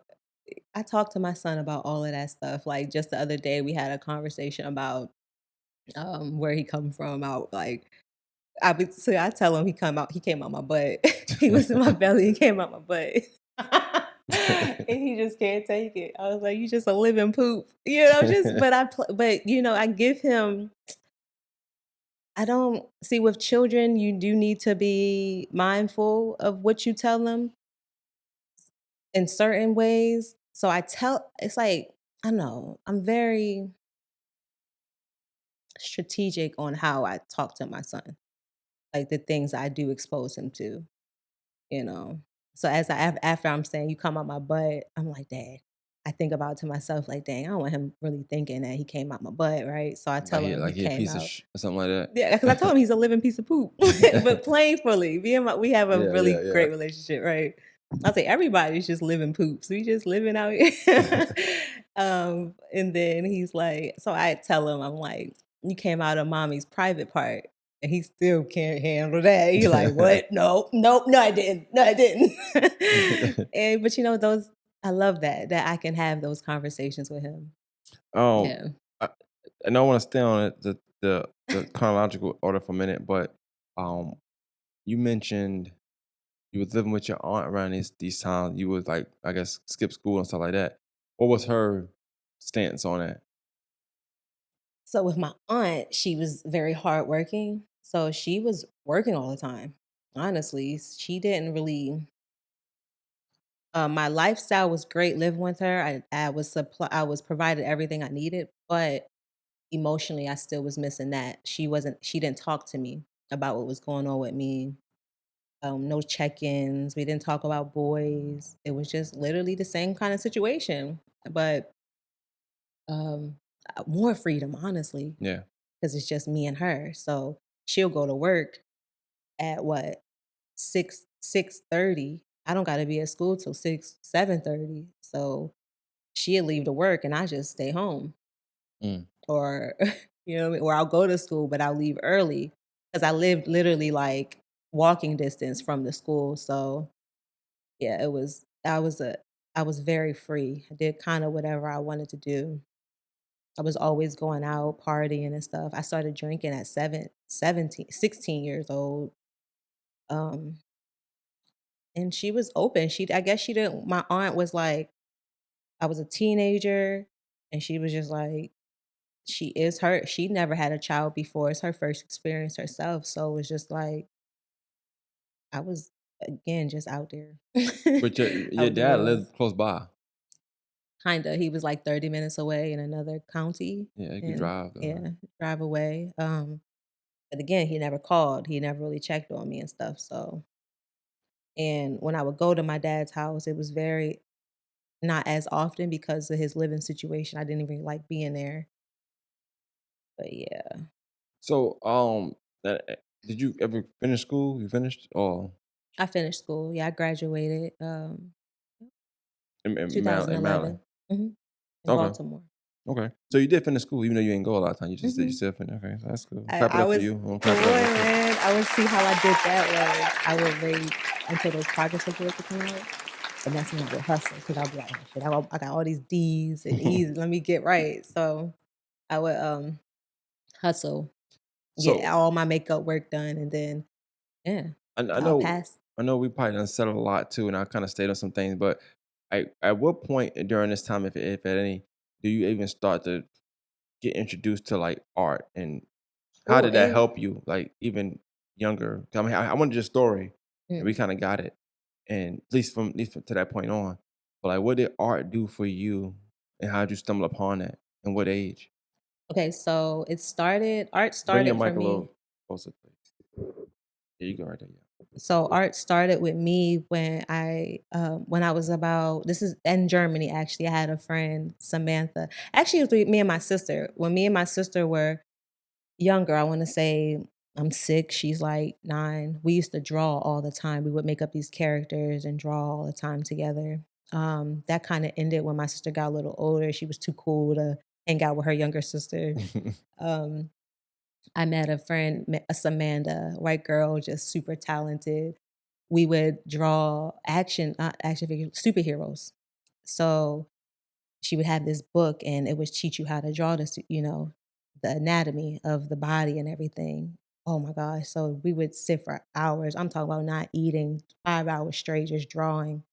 I talked to my son about all of that stuff. Like just the other day we had a conversation about where he come from out like I tell him he came out my butt. He was in my belly, he came out my butt. And he just can't take it. I was like, "You just a living poop." Just but I give him I don't see with children, you do need to be mindful of what you tell them in certain ways. So it's like, I don't know, I'm very strategic on how I talk to my son, like the things I do expose him to, you know. So after I'm saying you come out my butt, I'm like, Dad. I think about it to myself like, dang, I don't want him really thinking that he came out my butt, right? So I tell him he Like he a came piece of out. or something like Yeah, because I told him he's a living piece of poop, but that. playfully. We have a Yeah, yeah, really yeah. great relationship, right? I say everybody's just living poops. We just living out here. And then he's like, so I tell him, I'm like, you came out of mommy's private part. And he still can't handle that. He like, what? No, nope, no, I didn't. No, I didn't. And but those I love that I can have those conversations with him. Um, Yeah. I I don't wanna stay on it the chronological order for a minute, but, um, you mentioned you was living with your aunt around these times. You would, like, I guess, skip school and stuff like that. What was her stance on that? So with my aunt, she was very hardworking. So she was working all the time. Honestly, she didn't really. My lifestyle was great living with her. I was provided everything I needed, but emotionally, I still was missing that. She didn't talk to me about what was going on with me. No check-ins. We didn't talk about boys. It was just literally the same kind of situation, but um, more freedom, honestly. Yeah. 'Cause it's just me and her. So she'll go to work at what? 6:30. I don't gotta be at school till 7:30. So she'll leave to work and I just stay home. Mm. Or or I'll go to school, but I'll leave early because I lived literally like walking distance from the school. So yeah, I was very free. I did kind of whatever I wanted to do. I was always going out, partying and stuff. I started drinking at 16 years old. Um, and she was open. I guess she didn't, my aunt was like, I was a teenager and she was just like, she never had a child before. It's her first experience herself. So it was just like, I was again just out there, But your out the dad world. lived close by. Kinda. He was like 30 minutes away in another county Yeah, you could and drive though, right? yeah, drive away. But again, he never called. He never really checked on me and stuff. So, and when I would go to my dad's house, it was very not as often because of his living situation. I didn't even like being there. But yeah, So, did you ever finish school? You finished? Oh, I finished school. Yeah, I graduated in Maryland. 2011 in Okay. Baltimore. Okay. So you did finish school even though you didn't go a lot of time. You just did you Mhm. still finish. Okay, so that's cool. Clap it I up for was you. I'm gonna for clap it up real one, quick. man, I would see how I did that was I would wait until those progress reports would come out, and that's when I would hustle because 'cause I'll be like, "Oh, shit, I got all these D's and E's, let me get right." So, I would, hustle, get So all my makeup work done, and then yeah, I I'll know pass. we probably done settled a lot too, and I kind of stayed on some things, but at what point during this time, if at any, do you even start to get introduced to like art, and how Oh, did that and help you? Like even younger, I mean, I wanted your story, and we mm, kind of got it, and at least from to that point on. But like, what did art do for you, and how did you stumble upon it, and what age? okay, so art Bring your started for mic a me. little closer, please. There you go, right there. Yeah. So art started with me when I was about this is in Germany actually. I had a friend, Samantha. Actually, it was with me and my sister. When me and my sister were younger, I wanna say I'm 6, she's like 9. We used to draw all the time. We would make up these characters and draw all the time together. That kinda ended when my sister got a little older. She was too cool to hang out with her younger sister. Um, I met a friend, Samantha, white girl, just super talented. We would draw action figures, superheroes. So she would have this book and it would teach you how to draw the anatomy of the body and everything. Oh my gosh. So we would sit for hours. I'm talking about not eating 5 hours straight, just drawing.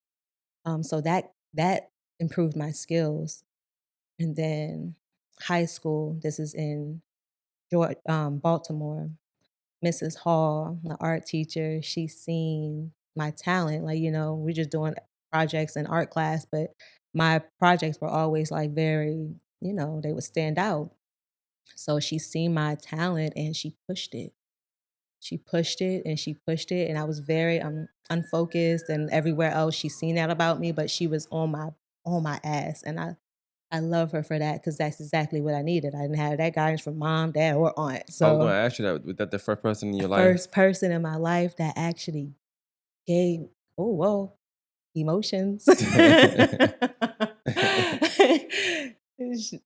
So that improved my skills. And then high school, this is in Baltimore. Mrs. Hall, the art teacher, she seen my talent. Like, we're just doing projects in art class, but my projects were always like very, they would stand out. So she seen my talent and she pushed it. She pushed it and she pushed it. And I was very unfocused and everywhere else she seen that about me, but she was on my ass. And I love her for that because that's exactly what I needed. I didn't have that guidance from mom, dad, or aunt. I was going So to ask you that. Was that the first person in the your life? first person in my life that actually gave oh, whoa, emotions.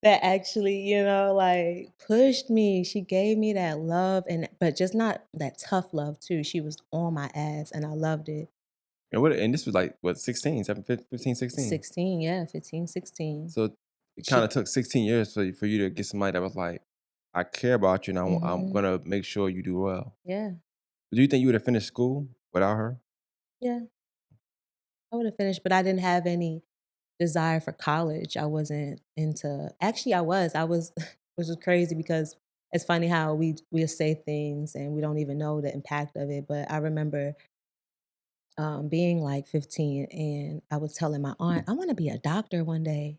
That actually, like, pushed me. She gave me that love but just not that tough love too. She was on my ass, and I loved it. And this was like what, 16, 7, 15, 16. 16, yeah, 15, 16. So it kind She of took 16 years for you to get somebody that was like, I care about you, and I'm Mhm. gonna make sure you do well. Yeah, Do you think you would have finished school without her? yeah, I would've finished, but I didn't have any desire for college. I wasn't into actually, I was which was crazy because it's funny how we say things and we don't even know the impact of it, but I remember, being, like, 15 and I was telling my aunt, "I wanna be a doctor one day."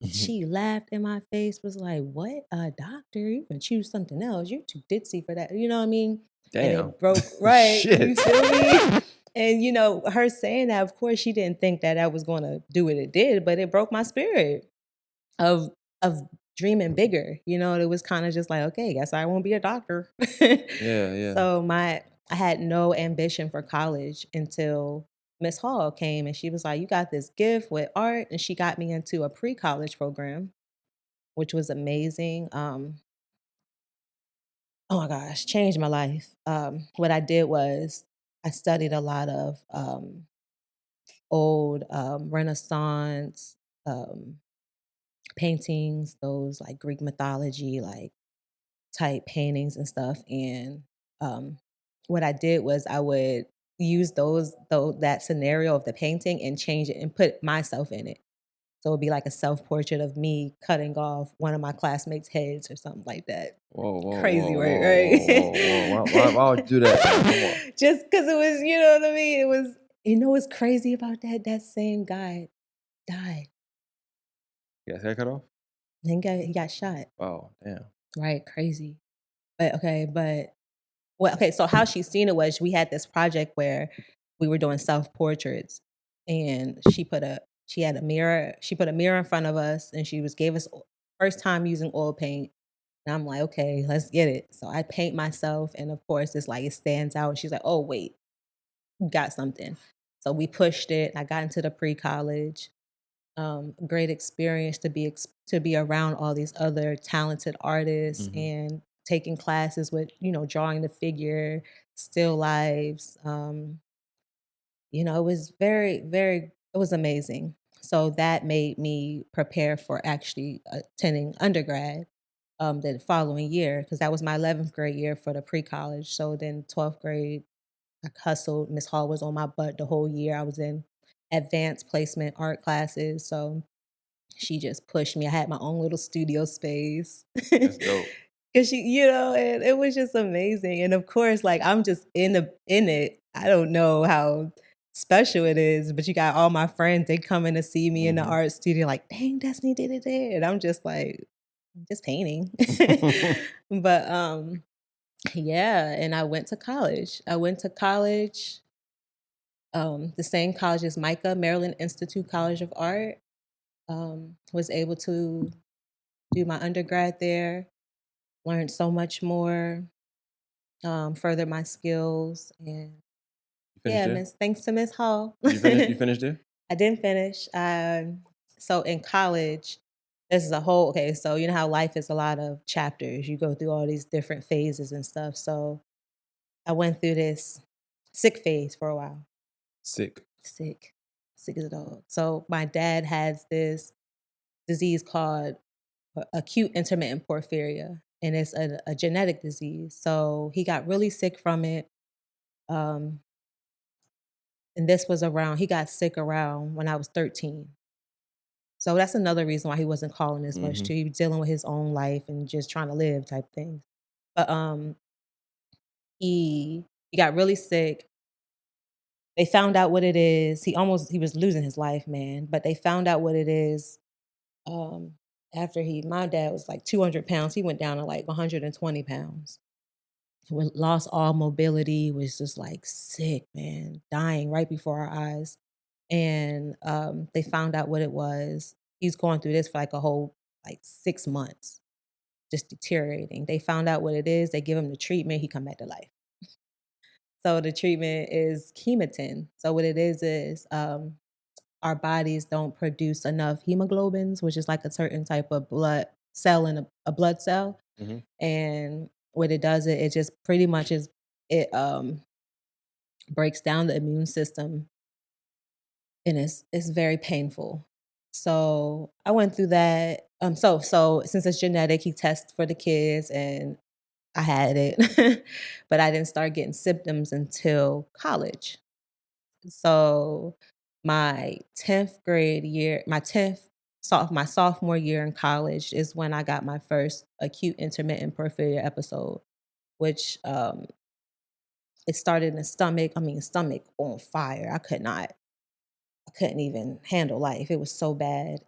She laughed in my face, was like, "What? A doctor? You can choose something else. You're too ditzy for that." You know what I mean? And Damn. it broke right, you Shit. feel me? And, her saying that, of course, she didn't think that I was gonna do what it did, but it broke my spirit of of dreaming bigger, it was kinda just like, "Okay, guess I won't be a doctor." Yeah, yeah. So, I had no ambition for college until Miss Hall came and she was like, "You got this gift with art," and she got me into a pre-college program, which was amazing. Oh my gosh, changed my life. What I did was I studied a lot of old Renaissance um, paintings, those like Greek mythology, like type paintings and stuff. And um, what I did was I would use that scenario of the painting and change it and put myself in it. So it'd be like a self portrait of me cutting off one of my classmates' heads or something like that. Whoa, whoa, Crazy whoa, work, whoa, whoa, whoa, whoa. Why would you do that now? Come on. right? Just because it was, you know what I mean? It was, what's crazy about that? That same guy died. You got his hair cut off? He got shot. Oh, damn. Right, crazy. Okay, so how she seen it was we had this project where we were doing self-portraits, and she put a mirror in front of us, and she was gave us first time using oil paint, and I'm like, "Okay, let's get it." So I paint myself, and of course, it's like it stands out, and she's like, "Oh, wait, you got something." So we pushed it, I got into the pre-college, great experience to to be around all these other talented artists Mhm. and taking classes with, drawing the figure, still lives. It was very, very, it was amazing. So that made me prepare for actually attending undergrad the following year, because that was my 11th grade year for the pre college. So then 12th grade, I hustled. Miss Hall was on my butt the whole year. I was in advanced placement art classes. So she just pushed me. I had my own little studio space. That's dope. Cause and it was just amazing. And of course, like I'm just in it. I don't know how special it is, but you got all my friends, they coming to see me in the Mhm. art studio, like, dang, Destiny did it there. And I'm just like, "I'm just painting." But yeah, and I went to college. I went to college, the same college as Micah, Maryland Institute College of Art. Was able to do my undergrad there, learned so much more, further my skills, and You finished yeah, there? Miss thanks to Miss Hall. You finished there? I didn't finish. So in college, this is a whole okay. So you know how life is a lot of chapters. You go through all these different phases and stuff. So I went through this sick phase for a while. Sick. Sick, sick as a dog. So my dad has this disease called acute intermittent porphyria, and it's a genetic disease. So he got really sick from it. Um, and this was around, he got sick around when I was 13. So that's another reason why he wasn't calling as much Mhm. too. He was dealing with his own life and just trying to live type thing. But he got really sick. They found out what it is. He was losing his life, man. But they found out what it is. Um, after my dad was like 200 pounds. He went down to like 120 pounds. Lost all mobility, was just like sick, man, dying right before our eyes. And they found out what it was. He's going through this for like a whole like 6 months, just deteriorating. They found out what it is. They give him the treatment. He come back to life. So the treatment is chematin. So what it is our bodies don't produce enough hemoglobins, which is like a certain type of blood cell in a blood cell. Mhm. And what it does, it just pretty much is it breaks down the immune system, and it's very painful. So I went through that. So since it's genetic, he tests for the kids, and I had it, but I didn't start getting symptoms until college. So my 10th grade year, my sophomore year in college is when I got my first acute intermittent porphyria episode, which it started in the stomach. I mean, stomach on fire. I couldn't even handle life. It was so bad.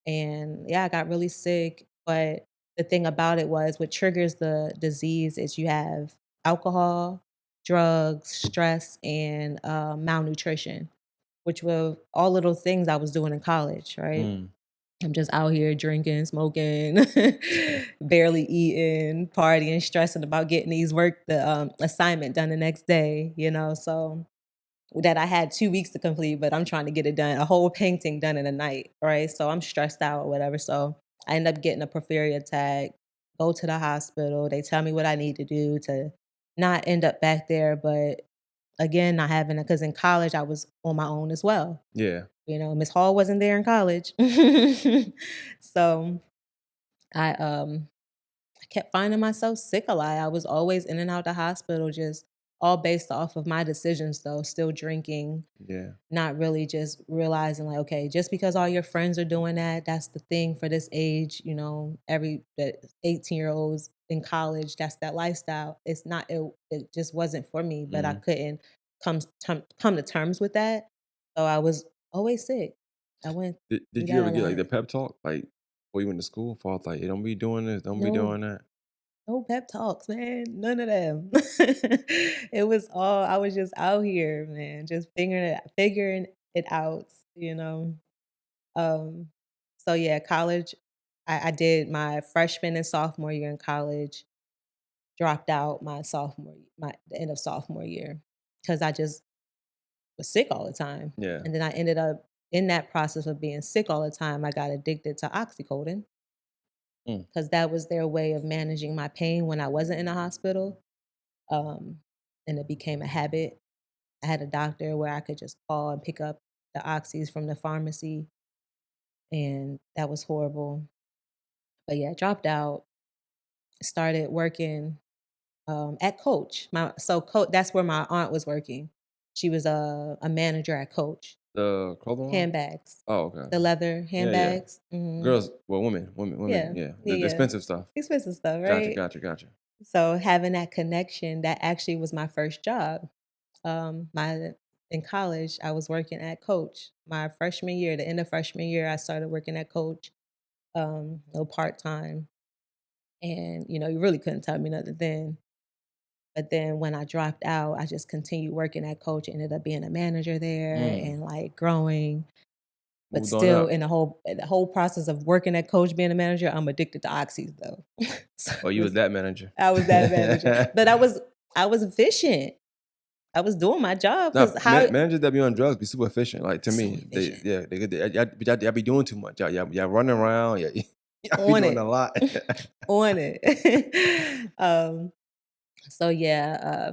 And yeah, I got really sick. But the thing about it was what triggers the disease is you have alcohol, drugs, stress, and malnutrition, which were all little things I was doing in college, right? Mm. I'm just out here drinking, smoking, barely eating, partying, stressing about getting the assignment done the next day, So that I had 2 weeks to complete, but I'm trying to get it done, a whole painting done in a night, right? So I'm stressed out or whatever. So I end up getting a porphyria tag, go to the hospital. They tell me what I need to do to not end up back there, but again, not having it because in college I was on my own as well. Yeah. Miss Hall wasn't there in college. So I I kept finding myself sick a lot. I was always in and out the hospital, just all based off of my decisions though, still drinking, Yeah. not really just realizing like, okay, just because all your friends are doing that, that's the thing for this age, every that 18-year-olds in college, that's that lifestyle. It's not it just wasn't for me, but I Mhm. couldn't come to terms with that. So I was always sick. I went Did through you that ever a get, like, lot. the pep talk, like, before you went to school? Thought, like, "Hey, don't be doing this, don't be No, doing that." no pep talks, man. None of them. It was all I was just out here, man, just figuring it out, you know. Um, so yeah, college, I did my freshman and sophomore year in college, dropped out my the end of sophomore year because I just was sick all the time. Yeah. And then I ended up in that process of being sick all the time, I got addicted to oxycodone Mm. because that was their way of managing my pain when I wasn't in the hospital. Um, and it became a habit. I had a doctor where I could just call and pick up the oxys from the pharmacy, and that was horrible. But yeah, dropped out, started working at Coach. That's where my aunt was working. She was a manager at Coach. The clothing line? Handbags, Oh, okay. the leather Yeah, yeah. handbags. Mhm. Girls, well, women, Yeah, yeah. yeah, The yeah. expensive stuff. Expensive stuff, Gotcha, right? gotcha, gotcha. So having that connection, that actually was my first job. My In college, I was working at Coach. My freshman year, the end of freshman year, I started working at Coach, no part time, and you really couldn't tell me nothing then. But then when I dropped out, I just continued working at Coach. Ended up being a manager there Mm. and like growing. But Moved on still, up. in the whole process of working at Coach, being a manager, I'm addicted to oxys though. So Oh, you was that manager. I was that manager, but I was efficient. I was doing my job Now, because how managers that be on drugs be super efficient. Like to so me, efficient y'all be doing too much. Y'all running around. Yeah, y'all be on doing a it, lot. on it. So yeah,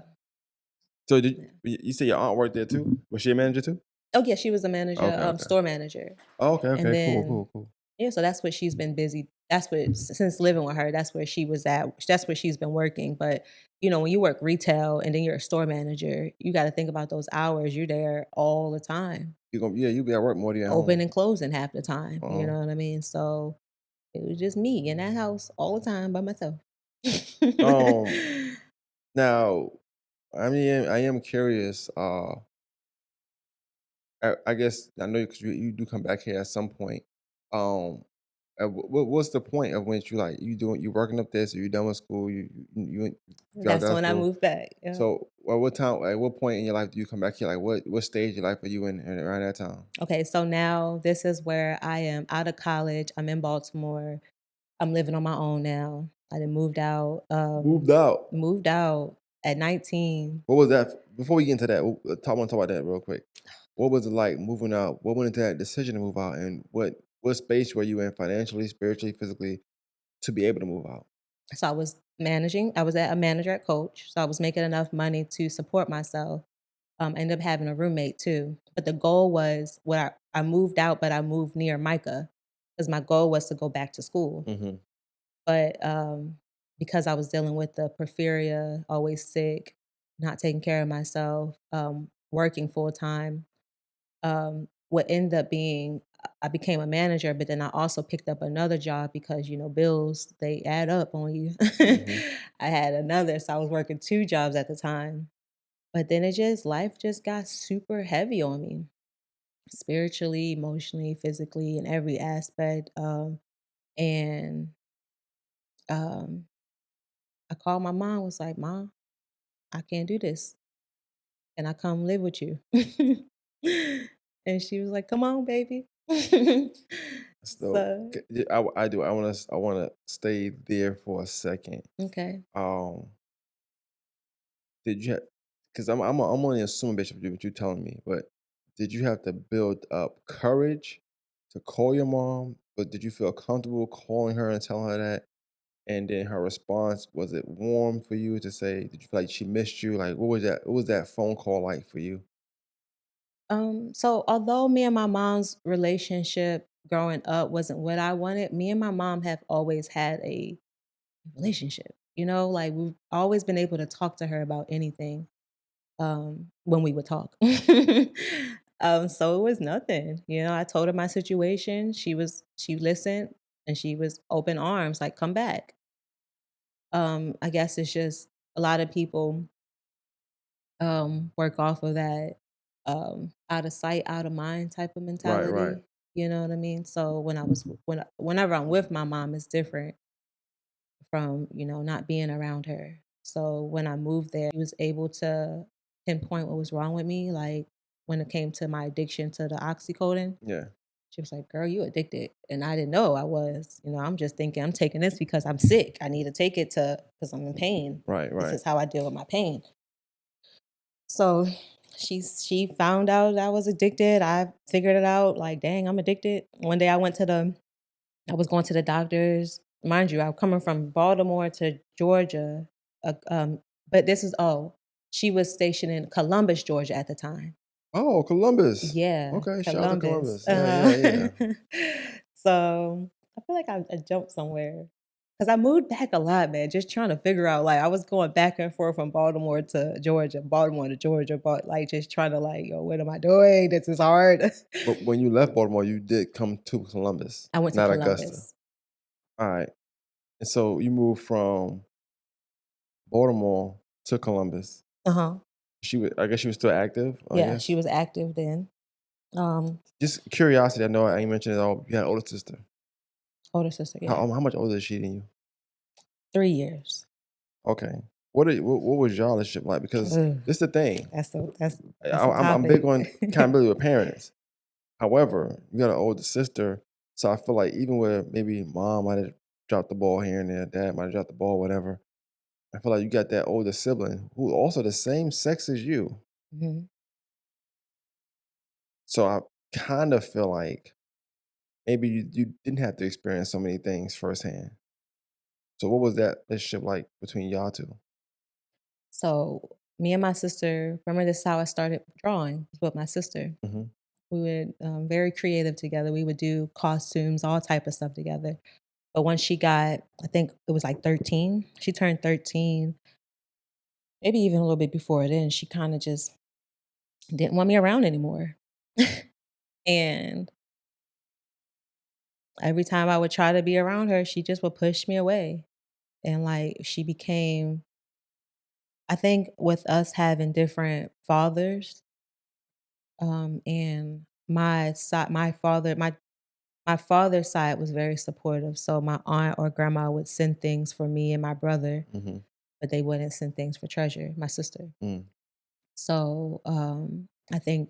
So yeah. you say your aunt worked there too? Was she a manager too? Oh yeah, she was a manager, Okay, okay. store manager, Oh, okay, and okay. Cool, then cool, cool. yeah, so that's what she's been busy. That's what since living with her, that's where she was at. That's where she's been working. But when you work retail and then you're a store manager, you got to think about those hours. You're there all the time, You be at work more than you at open home. and closing half the time. You Uh-huh. know what I mean? So it was just me in that house all the time by myself. Um. Now, I am curious. I guess I know because you do come back here at some point. Um, what's the point of when you working up there? So you done with school? You dropped That's out of when I school. moved back. Yeah. So, at what point in your life do you come back here? Like, what stage of your life are you in around that time? Okay, so now this is where I am out of college. I'm in Baltimore. I'm living on my own now. I done moved out. Moved out. Moved out at 19. What was that? Before we get into that, I want to talk about that real quick. What was it like moving out? What went into that decision to move out, and what space were you in financially, spiritually, physically to be able to move out? So I was at a manager at Coach. So I was making enough money to support myself. I ended up having a roommate too. But the goal was I moved out, but I moved near Micah because my goal was to go back to school. Hmm. But because I was dealing with the porphyria, always sick, not taking care of myself, working full time, what ended up being I became a manager, but then I also picked up another job because bills they add up on you. Hmm. I had another, so I was working two jobs at the time. But then life just got super heavy on me, spiritually, emotionally, physically, in every aspect. And um, I called my mom, was like, "Mom, I can't do this. Can I come live with you?" And she was like, "Come on, baby." So, So, yeah, I do. I want to stay there for a second. okay. Um, did you? Because I'm only assuming based on what you're telling me, but did you have to build up courage to call your mom? But did you feel comfortable calling her and telling her that? And then her response, was it warm for you to say? Did you feel like she missed you? Like, what was that? What was that phone call like for you? So although me and my mom's relationship growing up wasn't what I wanted, me and my mom have always had a relationship. Like we've always been able to talk to her about anything when we would talk. So it was nothing. I told her my situation. She listened and she was open arms, like, come back. I guess it's just a lot of people work off of that out of sight, out of mind type of Right, right. mentality. You know what I mean? So whenever I'm with my mom, it's different from not being around her. So when I moved there, she was able to pinpoint what was wrong with me. Like when it came to my addiction to the oxycodone, Yeah. she was like, "Girl, you addicted," and I didn't know I was. I'm just thinking I'm taking this because I'm sick. I need to take it to because I'm in pain. Right, This right. is how I deal with my pain. So She found out I was addicted. I figured it out, like, "Dang, I'm addicted." One day I was going to the doctors. Mind you, I'm coming from Baltimore to Georgia, uh, um, but she was stationed in Columbus, Georgia at the time. Oh, Columbus. Yeah, Okay, shout out to Columbus. Columbus. Yeah, yeah, yeah. So, I feel like I jumped somewhere because I moved back a lot, man, just trying to figure out, like, I was going back and forth from Baltimore to Georgia, but, like, just trying to, like, "Yo, what am I doing? This is hard." But when you left Baltimore, you did come to Columbus, I went to not Augusta. Columbus. Alright. And so you moved from Baltimore to Columbus. Uh-huh. I guess she was still active, I Yeah, she guess? was active then. Um, Just curiosity, I know I ain't mentioned it all. You had an older sister. Older sister, yeah. How much older is she than you? 3 years. Okay. What was your relationship like? Because Ugh, this the thing. that's a I'm big topic. on accountability with parents. However, you got an older sister, so I feel like even where maybe mom might have dropped the ball here and there, dad might have dropped the ball, whatever. I feel like you got that older sibling who also the same sex as you. Mhm. So I kind of feel like maybe you didn't have to experience so many things firsthand. So what was that relationship like between y'all 2? So, me and my sister remember this is how I started drawing with my sister. Mhm, We would, very creative together. We would do costumes, all type of stuff together. But once she got I think it was, like, 13, she turned 13, maybe even a little bit before then, she kinda just didn't want me around anymore. And every time I would try to be around her, she just would push me away. And, like, she became I think with us having different fathers, and my father's side was very supportive, so my aunt or grandma would send things for me and my brother, mhm, but they wouldn't send things for Treasure, my sister. mm, So, I think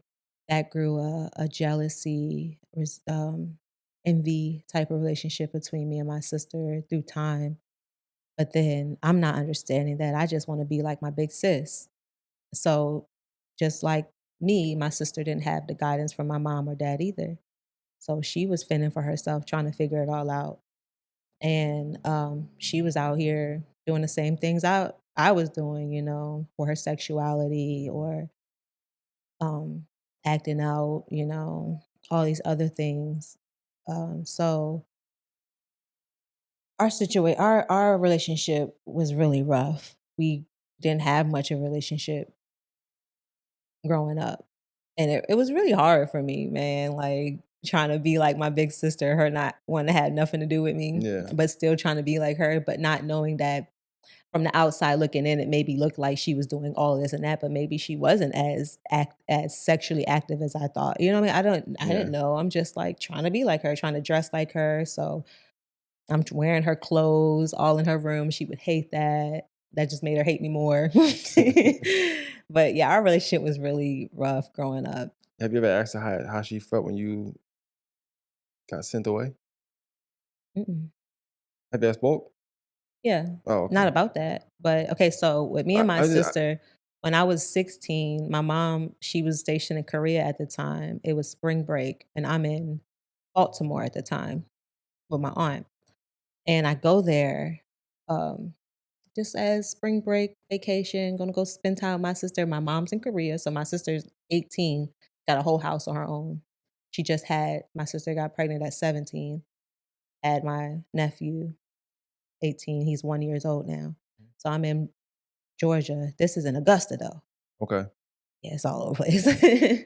that grew a jealousy, envy type of relationship between me and my sister through time. But then I'm not understanding that. I just want to be like my big sis. So, just like me, my sister didn't have the guidance from my mom or dad either. So she was fending for herself, trying to figure it all out. And she was out here doing the same things I was doing, for her sexuality or um, acting out, all these other things. So our relationship was really rough. We didn't have much of a relationship growing up. And it was really hard for me, man, like, trying to be like my big sister, her not wanting to have nothing to do with me, yeah, but still trying to be like her, but not knowing that from the outside looking in, it maybe looked like she was doing all this and that, but maybe she wasn't as sexually active as I thought. You know what I mean? I didn't yeah. know. I'm just, like, trying to be like her, trying to dress like her, so I'm wearing her clothes all in her room. She would hate that. That just made her hate me more. But yeah, our relationship was really rough growing up. Have you ever asked her how she felt when you got sent away? Mm-mm. Have you ever spoke? Yeah, Oh, not okay. about that. But okay, so with me and my I just I sister, when I was 16, my mom, she was stationed in Korea at the time. It was spring break, and I'm in Baltimore at the time with my aunt. And I go there um, just as spring break vacation, gonna go spend time with my sister. My mom's in Korea, so my sister's 18, got a whole house on her own. My sister got pregnant at 17, had my nephew, 18. He's 1 years old now. So I'm in Georgia. This is in Augusta though. okay, Yeah, it's all over the place.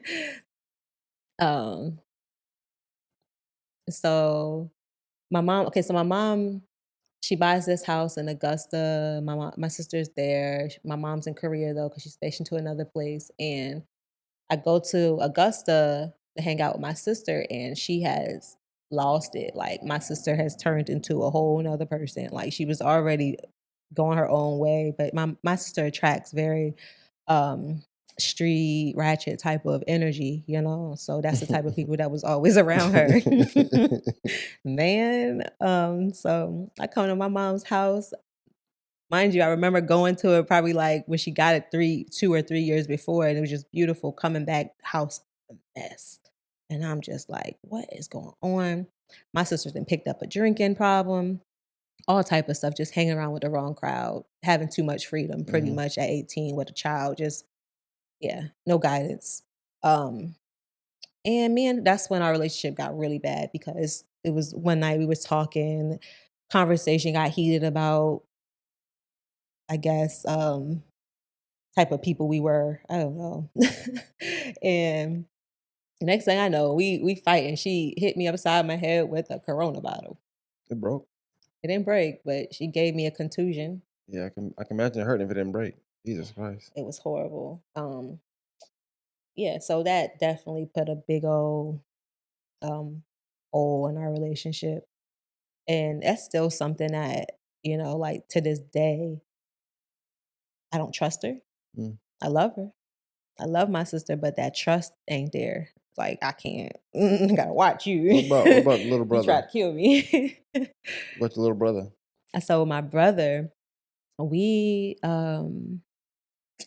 um, so my mom, she buys this house in Augusta. My sister's there. My mom's in Korea though, because she's stationed to another place. And I go to Augusta to hang out with my sister, and she has lost it. Like, my sister has turned into a whole nother person. Like, she was already going her own way, but my sister attracts very um street ratchet type of energy, so that's the type of people that was always around her. Man, so I come to my mom's house. Mind you, I remember going to it probably, like, when she got it 2 or 3 years before, and it was just beautiful. Coming back, house a mess, and I'm just like, "What is going on?" My sister then picked up a drinking problem, all type of stuff, just hanging around with the wrong crowd, having too much freedom pretty Mhm. much at 18 with a child, just yeah, no guidance. Um, and man, that's when our relationship got really bad because it was one night we was talking, conversation got heated about, I guess, type of people we were. I don't know. And the next thing I know, we fight and she hit me upside my head with a Corona bottle. It broke. It didn't break, but she gave me a contusion. Yeah, I can imagine it hurting if it didn't break. Jesus Christ. It was horrible. Yeah, so that definitely put a big old um hole in our relationship. And that's still something that, like to this day, I don't trust her. Mm. I love her. I love my sister, but that trust ain't there. Like I can't. I gotta watch you. What about the little You try brother? to kill me. What's your little brother? So my brother, we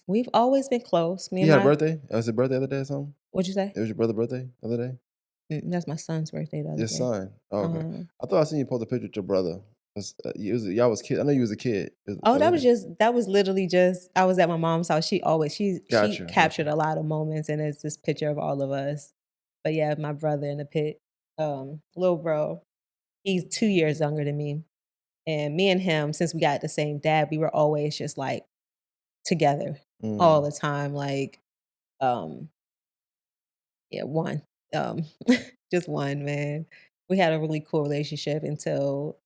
we've always been close. Me He and had a my birthday? It was his birthday the other day or something? what'd you say? It was your brother's birthday the other day? That's my son's birthday the other Your day. son. Oh, okay. Uh, I thought I seen you post a picture with your brother. Y'all was kid. I know you was a kid. oh, Was it? that was literally just I was at my mom's house. She Gotcha, captured gotcha. a lot of moments and it's this picture of all of us. But yeah, my brother in the pit. Little bro. He's 2 years younger than me. And me and him, since we got the same dad, we were always just like together all Mm. the time. Like, um, yeah, one. Um, just one, man. We had a really cool relationship until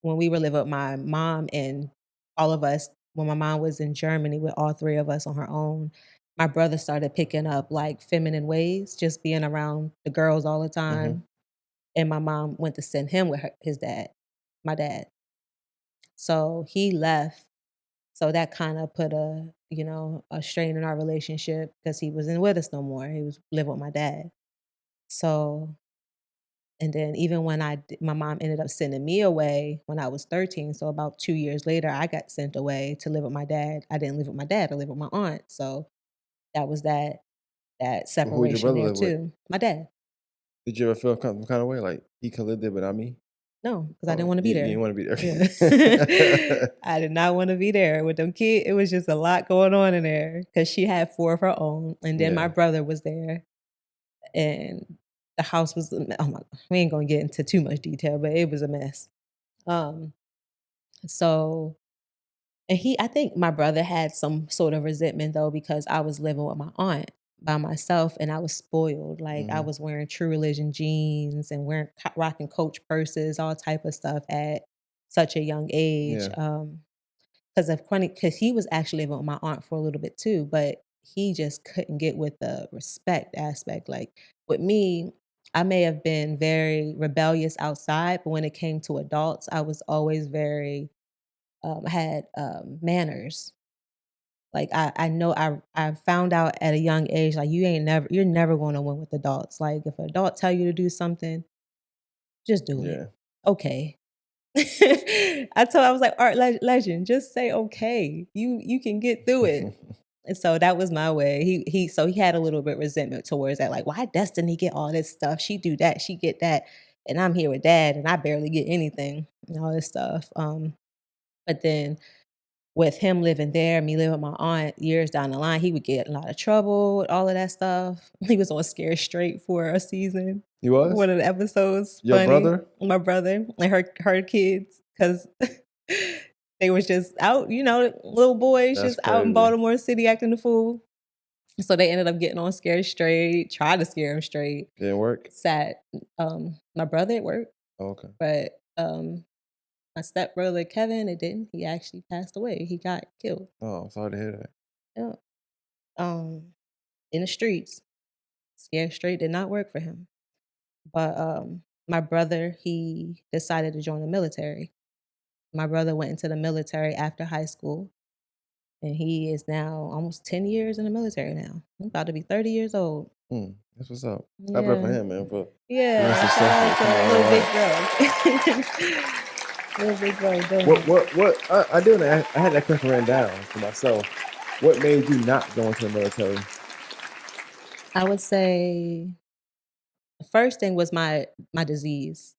when we were living with my mom and all of us, when my mom was in Germany with all three of us on her own, my brother started picking up like feminine ways, just being around the girls all the Mhm. time. And my mom went to send him with his dad, my dad. So he left. So that kind of put a strain in our relationship because he wasn't with us no more. He was living with my dad. So, and then even when my mom ended up sending me away when I was 13. So about 2 years later, I got sent away to live with my dad. I didn't live with my dad. I lived with my aunt. So that was that Well, who would your separation brother there live with? too. My dad. Did you ever feel some kind of way like he could live there but not me? No, because I didn't Oh, want to you be didn't there. want to be Yeah. there. I did not want to be there with them kids. It was just a lot going on in there because she had four of her own. And then my Yeah. brother was there. And the house was, oh my, we ain't going to get into too much detail, but it was a mess. Um, so, and I think my brother had some sort of resentment though, because I was living with my aunt by myself and I was spoiled. Like I Mhm. was wearing True Religion jeans and rocking Coach purses, all type of stuff at such a young age. Yeah. Because he was actually living with my aunt for a little bit too, but he just couldn't get with the respect aspect. Like with me, I may have been very rebellious outside, but when it came to adults, I was always very had manners. Like I know I found out at a young age, like you're never going to win with adults. Like if an adult tell you to do something, just do it. Yeah. Okay. I was like, art legend, just say okay. You can get through it. And so that was my way. He had a little bit resentment towards that. Like, why Destiny get all this stuff? She do that, she get that. And I'm here with dad and I barely get anything and all this stuff. But then with him living there, me living with my aunt years down the line, he would get in a lot of trouble with all of that stuff. He was on Scared Straight for a season. He was? One of the episodes, Your funny. brother? My brother and her kids, because they was just out, little boys That's just out in crazy. Baltimore City acting the fool. So they ended up getting on Scared Straight, tried to scare him straight. Didn't work? Sat my brother at work, Oh, okay. but my stepbrother Kevin, it didn't. He actually passed away. He got killed. Oh, I'm sorry to hear that. Yeah. In the streets. Scared straight did not work for him. But my brother, he decided to join the military. My brother went into the military after high school, and he is now almost 10 years in the military now. He's about to be 30 years old. That's what's up. Clap it up for Yeah. him, man, for being Yeah. Shout successful, out coming to out little all right. big bro. What was bro doing? I did I had that question written down for myself. What made you not go into the military? I would say the first thing was my disease.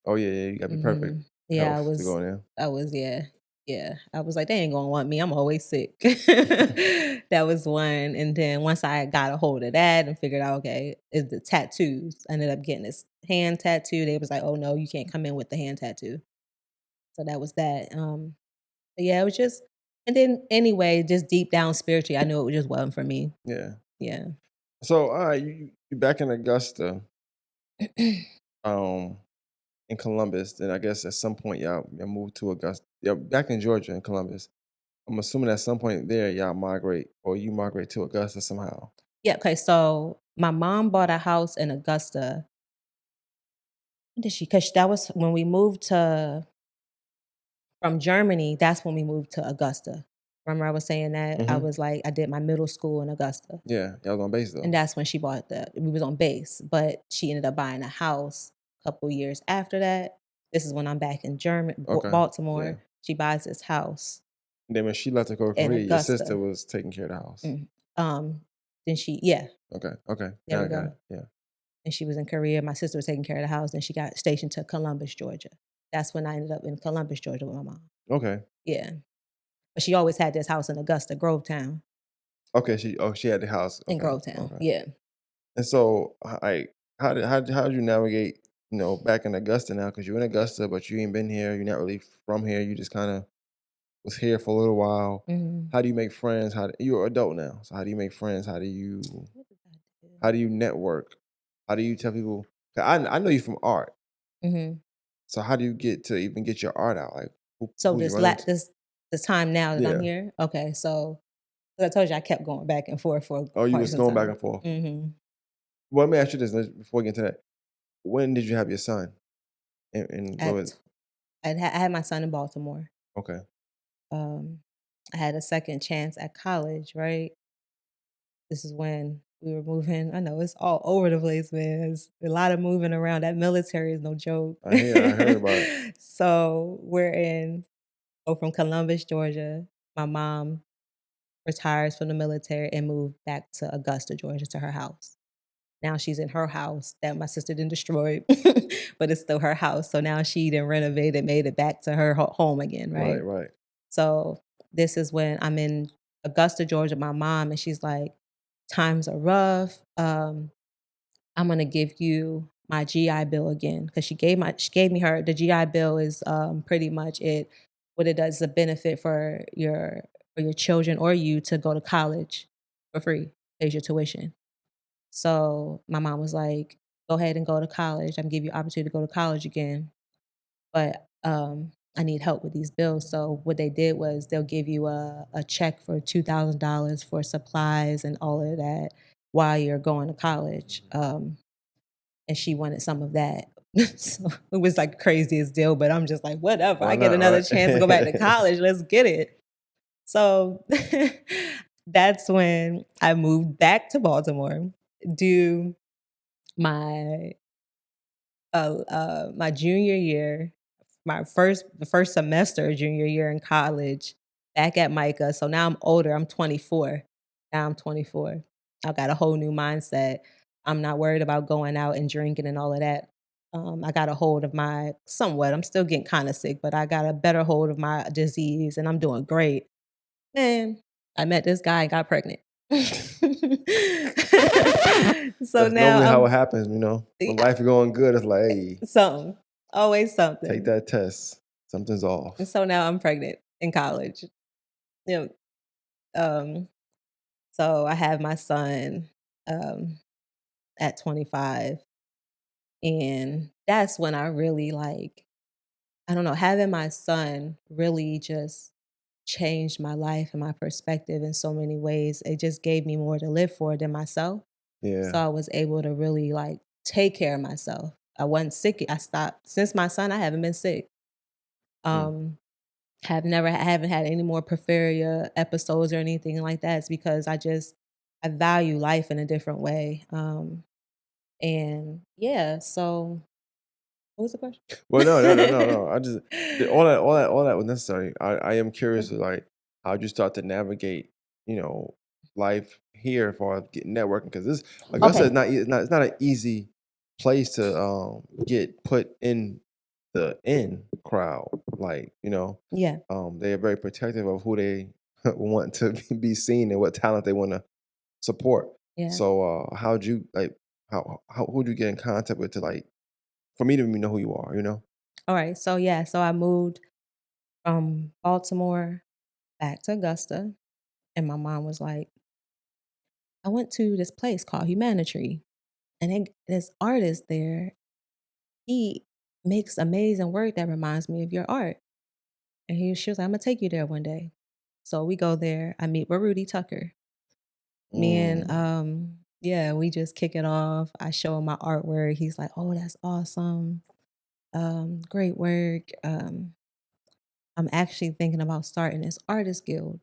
Oh, yeah, yeah, you gotta be perfect Yeah, health to go in there. yeah, yeah. I was like, they ain't gonna want me. I'm always sick. That was one. And then once I got a hold of that and figured out, okay, it's the tattoos. I ended up getting this hand tattoo. They was like, oh no, you can't come in with the hand tattoo. So that was that. But yeah, it was just and then anyway, just deep down spiritually, I knew it just wasn't for me. Yeah. Yeah. So, alright, you back in Augusta, um, in Columbus, then I guess at some point y'all moved to Augusta. Yeah, back in Georgia in Columbus. I'm assuming at some point there y'all migrate or you migrate to Augusta somehow. Yeah, okay. So my mom bought a house in Augusta. When did she? Because that was when we moved to from Germany. That's when we moved to Augusta. Remember, I was saying that I Mhm. was like, I did my middle school in Augusta, Yeah, y'all was on base and though. that's when she bought the. We was on base, but she ended up buying a house a couple years after that. This is when I'm back in Okay. Yeah. Baltimore. She buys this house And then when she left to go to in Korea, your sister Augusta. was taking care of the house. Mhm. Then yeah, Okay, okay. there Now we I got go. it. Yeah. And she was in Korea. My sister was taking care of the house, and she got stationed to Columbus, Georgia. That's when I ended up in Columbus, Georgia with my mom. Okay. Yeah. But she always had this house in Augusta, Grovetown. Okay, she had the house. In Okay, Grovetown, okay. yeah. And so, how did you navigate, back in Augusta now? Because 'Cause you're in Augusta, but you ain't been here, you're not really from here, you just kinda was here for a little while. Mhm. How do you make friends? You're an adult now, so how do you make friends? What did I do? How do you network? How do you tell people 'cause I know you from art, Mhm. so how do you get to even get your art out? Like, So who'd you run into? this time now that I'm Yeah. here? Okay, so as I told you, I kept going back and forth for Oh, you quite was some going back time. and forth. Mhm. Well, let me ask you this before we get into that. When did you have your son? And what was At I had my son in Baltimore. okay. Um, I had a second chance at college, right? This is when we were moving. I know it's all over the place, man. It's a lot of moving around. That military is no joke. I heard about it. So from Columbus, Georgia. My mom retires from the military and moved back to Augusta, Georgia to her house. Now she's in her house that my sister didn't destroy, but it's still her house. So now she done renovated, made it back to her home again, Right, right? right. So this is when I'm in Augusta, Georgia, my mom, and she's like, times are rough. I'm gonna give you my GI Bill again because she gave me her the GI Bill is pretty much it. What it does is a benefit for your children or you to go to college for free, pays your tuition. So my mom was like, "Go ahead and go to college. I'm give you opportunity to go to college again, but I need help with these bills." So what they did was they'll give you a check for $2,000 for supplies and all of that while you're going to college. And she wanted some of that. So it was like craziest deal, but I'm just like, whatever. Why I get not, another right? chance to go back to college. Let's get it. So that's when I moved back to Baltimore, do my my junior year, the first semester of junior year in college, back at Micah. So now I'm older. I'm 24. Now I'm 24. I've got a whole new mindset. I'm not worried about going out and drinking and all of that. I got a hold of my somewhat. I'm still getting kind of sick, but I got a better hold of my disease, and I'm doing great. Man, I met this guy and got pregnant. So That's now normally how it I'm happens, when life is going good, it's like, "Hey, something, always take something. that test. Something's And off." so now I'm pregnant in college. You know, so I have my son um, at 25, and that's when I really like. I don't know, having my son really just changed my life and my perspective in so many ways. It just gave me more to live for than myself. So Yeah. I was able to really like take care of myself. I wasn't sick. I stopped since my son. I haven't been sick. Mm. Um, I haven't had any more porphyria episodes or anything like that. It's because I value life in a different way. And yeah, so What was the question? Well, no. I just all that was necessary. I am curious to like how'd you start to navigate, you know, life here for getting networking because this Augusta is Okay. not it's not an easy place to get put in the in crowd. Like Yeah. they are very protective of who they want to be seen and what talent they want to support. Yeah. So how'd you like how who'd you get in contact with to like for me to even know who you are, you know? All right. So yeah, so I moved from Baltimore back to Augusta, and my mom was like, I went to this place called Humanitary, and this artist there, he makes amazing work that reminds me of your art. And she was like, I'm gonna take you there one day. So we go there. I meet with Rudy Tucker. Me and Mm, yeah, we just kick it off. I show him my artwork. He's like, "Oh, that's awesome. Great work. I'm actually thinking about starting this artist guild.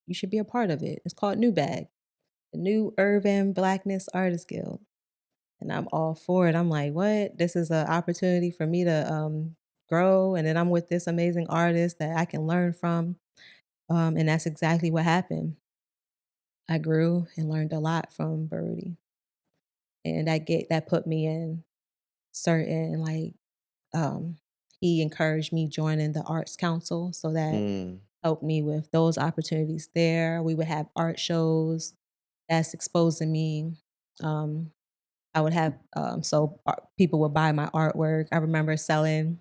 You should be a part of it. It's called New Bag, the New Urban Blackness Artist Guild." And I'm all for it. I'm like, "What? This is an opportunity for me to grow, and then I'm with this amazing artist that I can learn from." And that's exactly what happened. I grew and learned a lot from Birdie, and that put me in certain like um, he encouraged me joining the arts council, so that mm, helped me with those opportunities there. We would have art shows that's exposing me. Um, I would have people would buy my artwork. I remember selling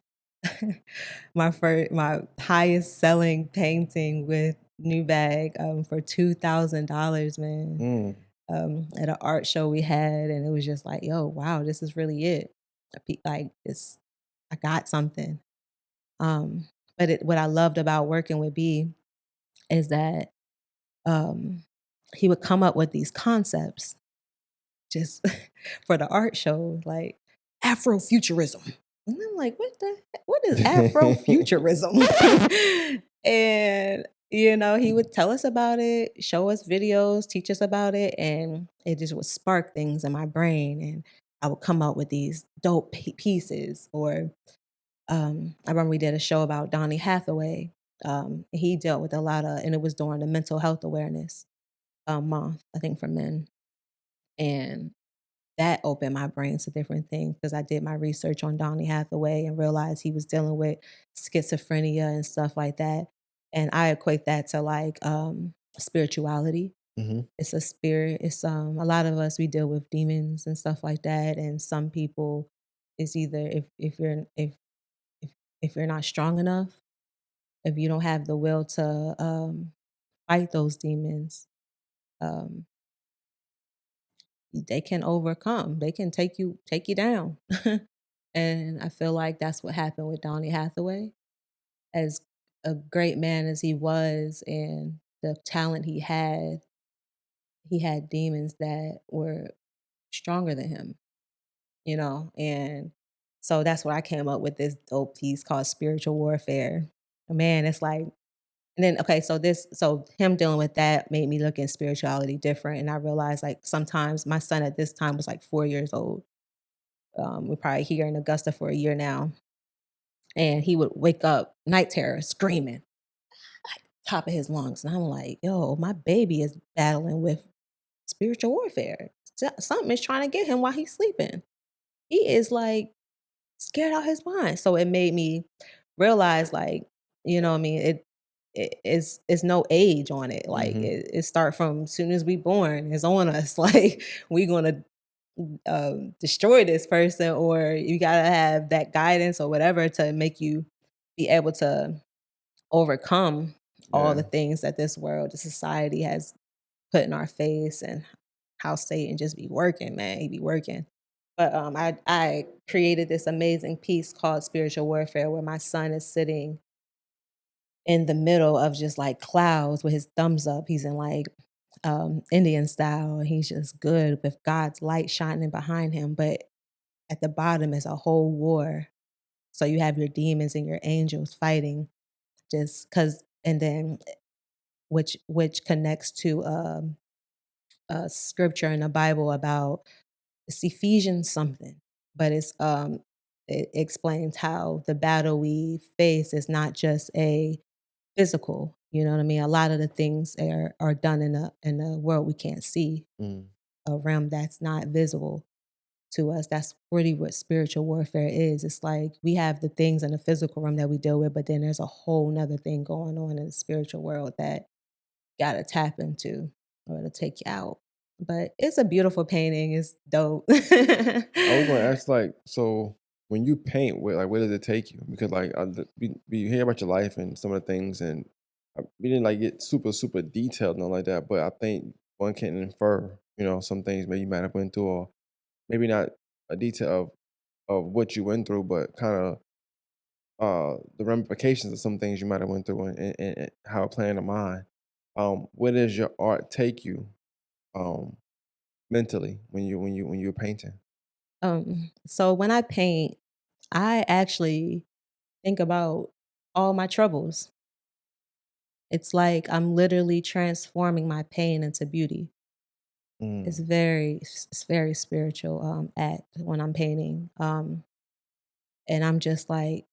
my highest selling painting with New Bag for $2,000, man. mm. At an art show we had, and it was just like, yo, wow, this is really it. Like this, I got something. Um, but what I loved about working with B is that um, he would come up with these concepts just for the art show, like Afrofuturism. And I'm like, what is Afrofuturism? And he would tell us about it, show us videos, teach us about it, and it just would spark things in my brain. And I would come up with these dope pieces. Or I remember we did a show about Donny Hathaway. He dealt with a lot of, and it was during the mental health awareness month, I think, for men. And that opened my brain to different things because I did my research on Donny Hathaway and realized he was dealing with schizophrenia and stuff like that. And I equate that to like spirituality. Mhm. It's a spirit. It's a lot of us, we deal with demons and stuff like that. And some people, it's either if if you're not strong enough, if you don't have the will to fight those demons, um, they can overcome. They can take you down. And I feel like that's what happened with Donny Hathaway. As a great man as he was and the talent he had demons that were stronger than him. And so that's what I came up with this dope piece called Spiritual Warfare. Man, it's like, and then okay, so him dealing with that made me look at spirituality different. And I realized like sometimes my son at this time was like 4 years old. We're probably here in Augusta for a year now. And he would wake up night terror screaming, like top of his lungs. And I'm like, yo, my baby is battling with spiritual warfare. Something is trying to get him while he's sleeping. He is like scared out his mind. So it made me realize, like, what I mean, it's no age on it. Like Mhm. it start from as soon as we born, it's on us. Like we gonna destroy this person, or you gotta have that guidance or whatever to make you be able to overcome all Yeah. the things that this world, the society has put in our face, and how Satan just be working, man. He be working. But I created this amazing piece called Spiritual Warfare where my son is sitting in the middle of just like clouds with his thumbs up. He's in like Indian style, and he's just good with God's light shining behind him. But at the bottom is a whole war. So you have your demons and your angels fighting just cuz, and then which connects to a scripture in the Bible about, it's Ephesians something, but it's it explains how the battle we face is not just a physical, you know what I mean? A lot of the things are done in a world we can't see, Mm, a realm that's not visible to us. That's really what spiritual warfare is. It's like we have the things in the physical realm that we deal with, but then there's a whole nother thing going on in the spiritual world that you gotta tap into or it'll take you out. But it's a beautiful painting. It's dope. I was gonna ask, like, so when you paint, where does it take you? Because, like, we hear about your life and some of the things, and we didn't, like, get super, super detailed, nothing like that, but I think one can infer, some things maybe you might have went through, or maybe not a detail of what you went through, but kinda, the ramifications of some things you might have went through and how it played in the mind. Where does your art take you, um, mentally when you're painting? So when I paint, I actually think about all my troubles. It's like I'm literally transforming my pain into beauty. Mm, It's very spiritual act when I'm painting. And I'm just like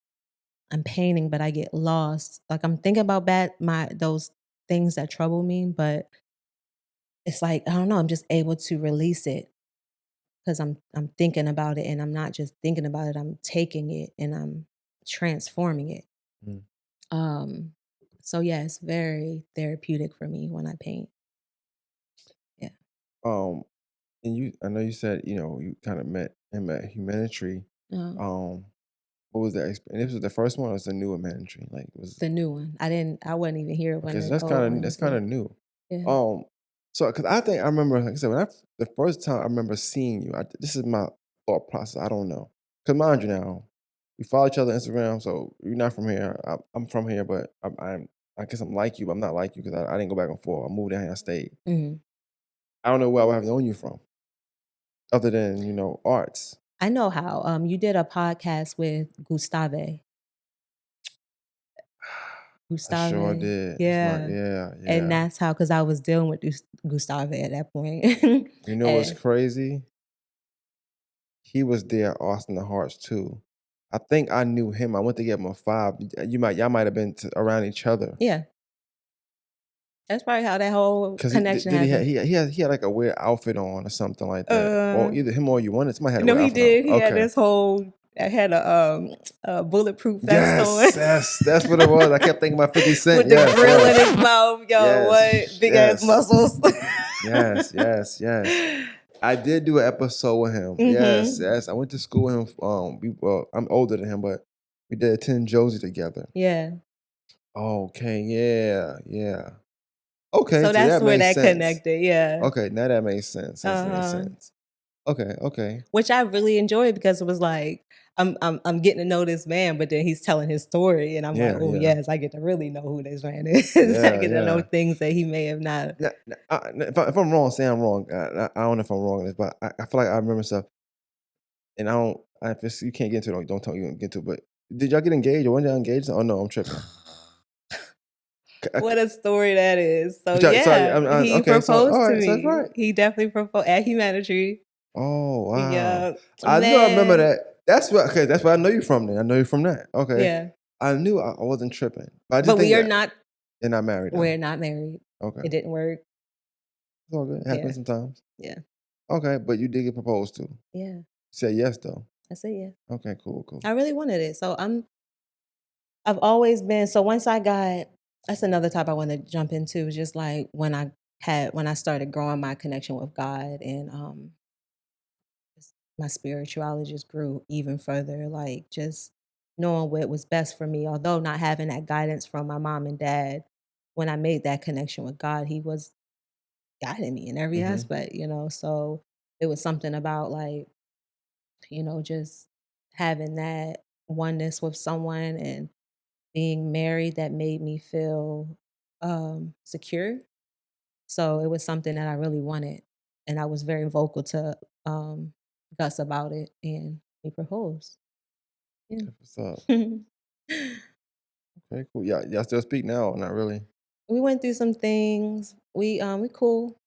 I'm painting, but I get lost. Like I'm thinking about bad my those things that trouble me, but it's like I don't know. I'm just able to release it because I'm thinking about it, and I'm not just thinking about it. I'm taking it and I'm transforming it. mm. Um, so yeah, it's very therapeutic for me when I paint. Yeah. Um, and I know you said, you kind of met him at Humanitary. Um, Um, what was that? And this was the first one, or was a new Humanitary? Like, the new one. I wasn't even here when okay, so the old one that's was kind here. of new. Yeah. Um, so because I think I remember, like I said, the first time I remember seeing you, this is my thought process. I don't know, because mind you, now we follow each other on Instagram, so you're not from here. I'm from here, but I guess I'm like you, but I'm not like you because I didn't go back and forth. I moved down here, I stayed. Mhm. I don't know where I would have known you from, other than arts. I know how. You did a podcast with Gustave. I sure Gustave. did. It's my Yeah. yeah, And yeah. that's how, because I was dealing with Gustave at that point. You know what's And crazy? He was there, Austin the Hearts too. I think I knew him. I went to get him a 5. Y'all might have been around each other. yeah, that's probably how that whole 'Cause connection did he happened. he had like a weird outfit on or something like that, or Uh, either him or you. One somebody had a no, weird he outfit on. did. He had Okay. this whole I had a bulletproof vest on Yes, that's what it was. I kept thinking about 50 Cent. with the Yes, grill in yes, his mouth. Yo, what? yes, Big ass yes, muscles. yes, yes, yes. I did do an episode with him. Yes, Mhm. yes. I went to school with him. I'm older than him, but we did attend Josie together. Yeah. Okay, yeah, yeah. Okay, So so that's that where makes that sense. connected. Yeah. Okay, now that makes sense. That makes Uh-huh. sense. Okay, okay. Which I really enjoyed because it was like, I'm getting to know this man, but then he's telling his story, and I'm like, Yeah, "Oh, yeah, yes, I get to really know who this man is. I yeah, get to know yeah. things that he may have not." If I'm wrong, say I'm wrong. I don't know if I'm wrong in this, but I feel like I remember stuff, and I don't. If you can't get into it, don't tell me you can get into it. But did y'all get engaged, or when y'all engaged? Oh no, I'm tripping. What a story that is. So, But y'all, sorry, yeah, he okay. So all proposed to right, so that's me. right. He definitely proposed at Humanitary. Oh wow, Yeah. I know. I remember Man. that. That's what. Okay, that's where I know you from. Then I know you from that. Okay, Yeah. I knew I wasn't tripping, but I just But think we are that not they're not married though. we're not married. Okay. It didn't work. It's all good. It Yeah. happens sometimes. Yeah. Okay, but you did get proposed to. Yeah. Said yes though. I said, "Yeah." Okay, cool, cool. I really wanted it. So, I've always been so once I got that's another topic I wanna jump into, just like when I started growing my connection with God and, my spirituality just grew even further, like, just knowing what was best for me, although not having that guidance from my mom and dad, when I made that connection with God, he was guiding me in every Mhm. aspect, so it was something about, like, just having that oneness with someone and being married that made me feel, secure. So it was something that I really wanted, and I was very vocal to, Gus about it, and he proposed. Yeah. That's what's up. Okay, cool. Yeah, y'all still speak now? Or not really. We went through some things. We cool.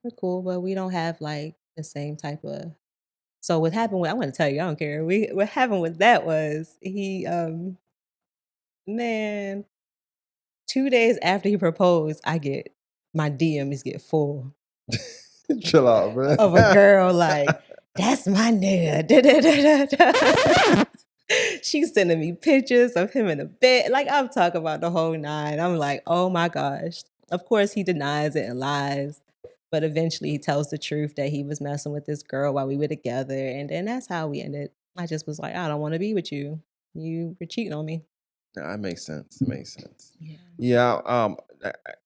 We're cool, but we don't have, like, the same type of So what happened with I wanna tell you, I don't care. What happened with that was man, 2 days after he proposed, I get my DMs get full Chill out, bro. of a girl like, "That's my nigga." Da, da, da, da, da. She's sending me pictures of him in a bed. Like, I'm talking about the whole nine. I'm like, "Oh my gosh." Of course, he denies it and lies, but eventually he tells the truth that he was messing with this girl while we were together, and then that's how we ended. I just was like, "I don't wanna be with you. You were cheating on me." Nah, that makes sense. It makes sense. Yeah. Yeah.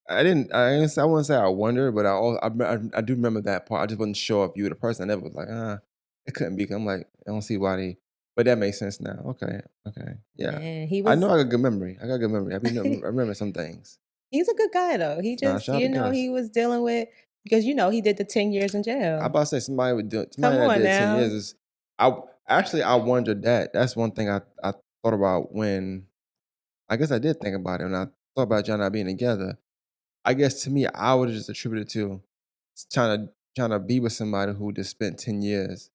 I didn't. I wouldn't say I wonder, but I do remember that part. I just wasn't sure if you were the person. I never was like, it couldn't be. 'Cause I'm like, I don't see why they. But that makes sense now. Okay. Okay. Yeah. Man, he I know was I got good memory. I got good memory. I remember some things. he's a good guy though. He Nah, just, shout out to he Gus. was dealing with because he did the 10 years in I jail. about to say somebody Come that on did 10 years now. is. I wondered that. That's one thing I thought about when. I guess I did think about it when I thought about y'all not being together. I guess to me, I would have just attributed to trying to be with somebody who just spent 10 years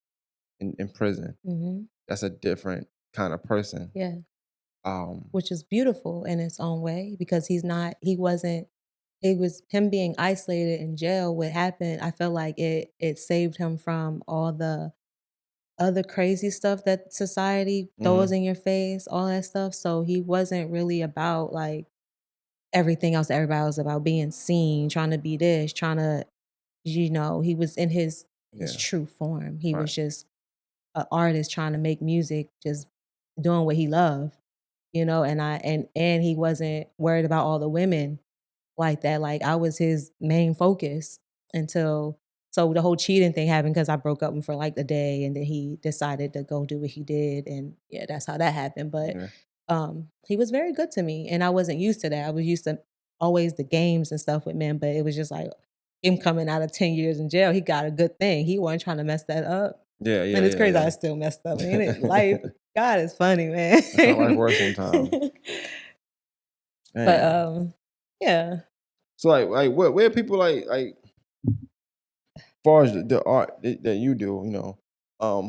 in prison. Mhm. That's a different kind of person. Yeah, Um, which is beautiful in its own way because he wasn't it was him being isolated in jail. What happened, I felt like it saved him from all the other crazy stuff that society throws mhm, in your face, all that stuff. So he wasn't really about like everything else that everybody was about being seen, trying to be this, trying to, he was in his yeah, true form. He right, was just an artist trying to make music, just doing what he loved, and he wasn't worried about all the women like that. Like I was his main focus until so the whole cheating thing happened because I broke up with him for like the day and then he decided to go do what he did and yeah, that's how that happened. But okay, he was very good to me and I wasn't used to that. I was used to always the games and stuff with men, but it was just like him coming out of 10 years in jail, he got a good thing. He wasn't trying to mess that up. yeah, And yeah, it's crazy I yeah, still messed up, ain't it? yeah. Life, God is funny, man. That's how life works sometimes. But, Man. yeah. So like what where people like far as the art that you do, how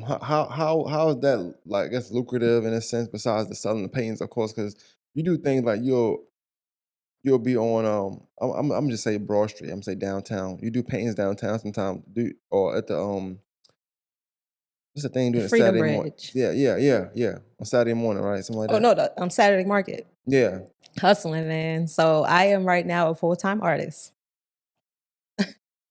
is that like I guess lucrative in a sense besides the selling the paintings, of course, because you do things like you'll be on I'm just say Broad Street, I'm say downtown. You do paintings downtown sometimes, do or at the what's the thing The doing a Freedom Saturday morning? Bridge. Yeah, yeah, yeah, yeah. On Saturday morning, right? Something like Oh, that. no, Saturday Market. Yeah. Hustling, man. So, I am right now a full-time artist,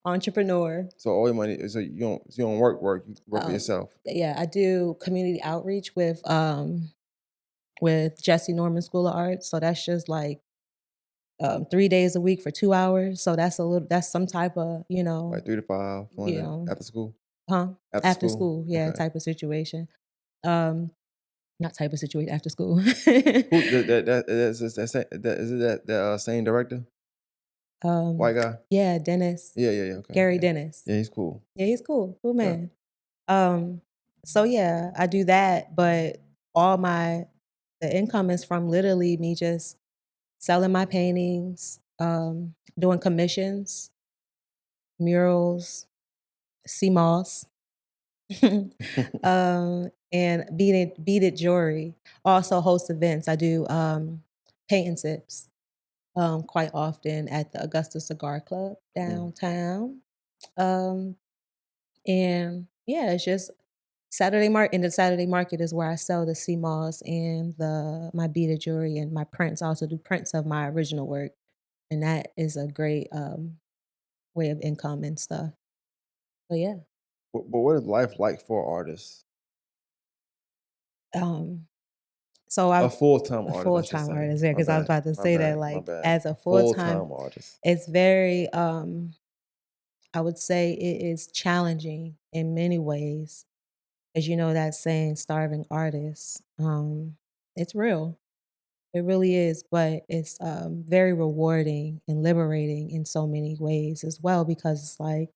entrepreneur. So all your money, so you don't work, you work for Um, yourself. yeah, I do community outreach with Jesse Norman School of Arts, so that's just like, 3 days a week for 2 hours, so that's some type of, Like 3 to 5, something like you that. know After school? huh? After After school? school, yeah, Okay. type of situation. Um, not type of situation, after school. Who that is it that same director? Um, White guy? yeah, Dennis, Yeah, yeah, yeah, okay, Gary yeah. Dennis. Yeah, he's cool. Yeah, he's cool, cool Yeah. man. Um, so yeah, I do that, but all the income is from literally me just selling my paintings, doing commissions, murals, sea moss, and beaded jewelry. Also host events. I do paint and sips quite often at the Augusta Cigar Club Mm. downtown. Um, and yeah, it's just in the Saturday market is where I sell the sea moss and my beaded jewelry and my prints. I also do prints of my original work, and that is a great way of income and stuff. But yeah, But what is life like for artists? um, so A I full-time a artist, I should full-time say. artist, yeah, My because I was bad. about to My say that bad. My like bad. as a A full-time, full-time artist. it's very I would say it is challenging in many ways. As you know that saying, starving artists. It's real. It really is, but it's very rewarding and liberating in so many ways as well because it's like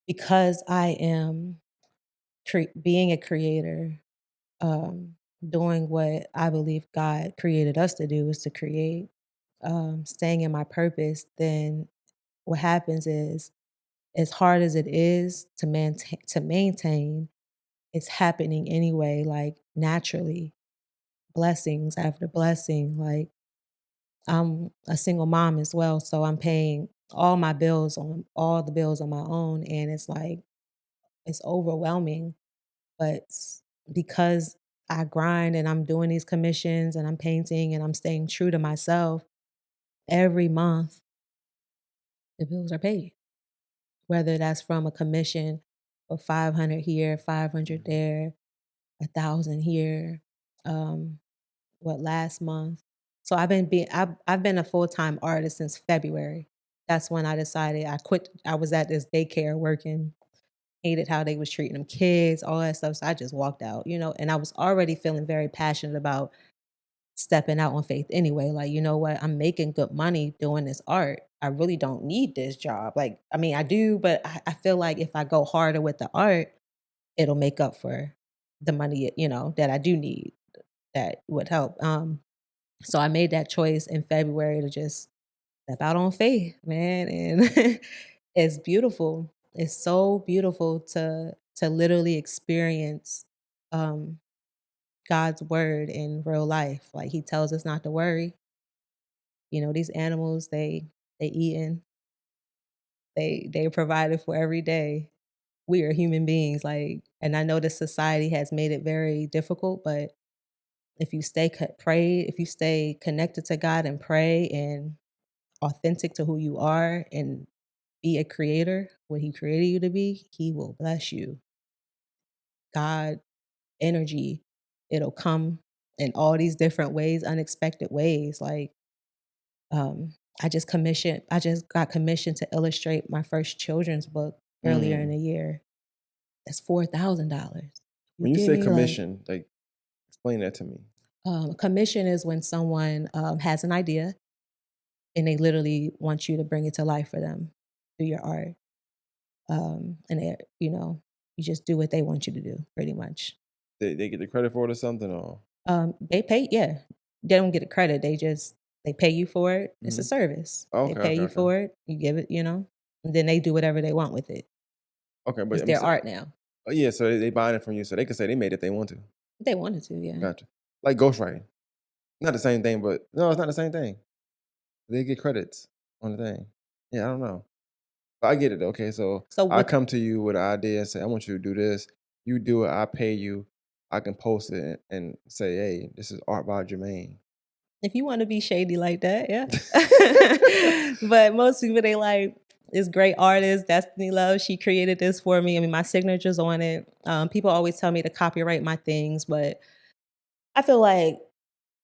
because I am being a creator, um, doing what I believe God created us to do is to create, staying in my purpose, then what happens is as hard as it is to maintain it's happening anyway, like, naturally, blessings after blessing, like, I'm a single mom as well, so I'm paying all the bills on my own, and it's like, it's overwhelming, but because I grind and I'm doing these commissions and I'm painting and I'm staying true to myself, every month the bills are paid. Whether that's from a commission of 500 here, 500 Mhm. there, 1,000 here. Um, what last month? So I've been a full-time artist since February. That's when I decided I quit. I was at this daycare working, hated how they was treating them kids, all that stuff. So I just walked out, and I was already feeling very passionate about stepping out on faith anyway. Like, you know what? I'm making good money doing this art. I really don't need this job. Like, I mean, I do, but I feel like if I go harder with the art, it'll make up for the money, that I do need that would help. So I made that choice in February to just step out on faith, man. And it's beautiful. It's so beautiful to literally experience um God's word in real life. Like he tells us not to worry. These animals, they eating, they provided for every day. We are human beings, like, and I know this society has made it very difficult, but if you stay connected to God and pray and authentic to who you are and be a creator, what he created you to be, he will bless you. God energy, it'll come in all these different ways, unexpected ways. Like, um, I just got commissioned to illustrate my first children's book earlier in Mm. the year. That's $4,000. You When you get say me? Like, commission, like, explain that to me. commission is when someone has an idea and they literally want you to bring it to life for them through your art. And you just do what they want you to do, pretty much. They get the credit for it or something, or They pay, yeah. They don't get a credit. They pay you for it. It's a mhm. service. They Okay, pay okay, you okay. for it. You give it, and then they do whatever they want with it. Okay, but It's I mean, their so art now. oh, yeah, so they buying it from you, so they can say they made it if they want to. They wanted to, yeah. Gotcha. Like ghostwriting. Not the same thing, but no, it's not the same thing. They get credits on the thing. Yeah, I don't know. But I get it, okay, so So I with come to you with an idea and say, "I want you to do this." You do it, I pay you. I can post it and say, "Hey, this is art by Jermaine." If you want to be shady like that, yeah. But most people they like this great artist, Destiny Love. She created this for me. I mean, my signature's on it. People always tell me to copyright my things, but I feel like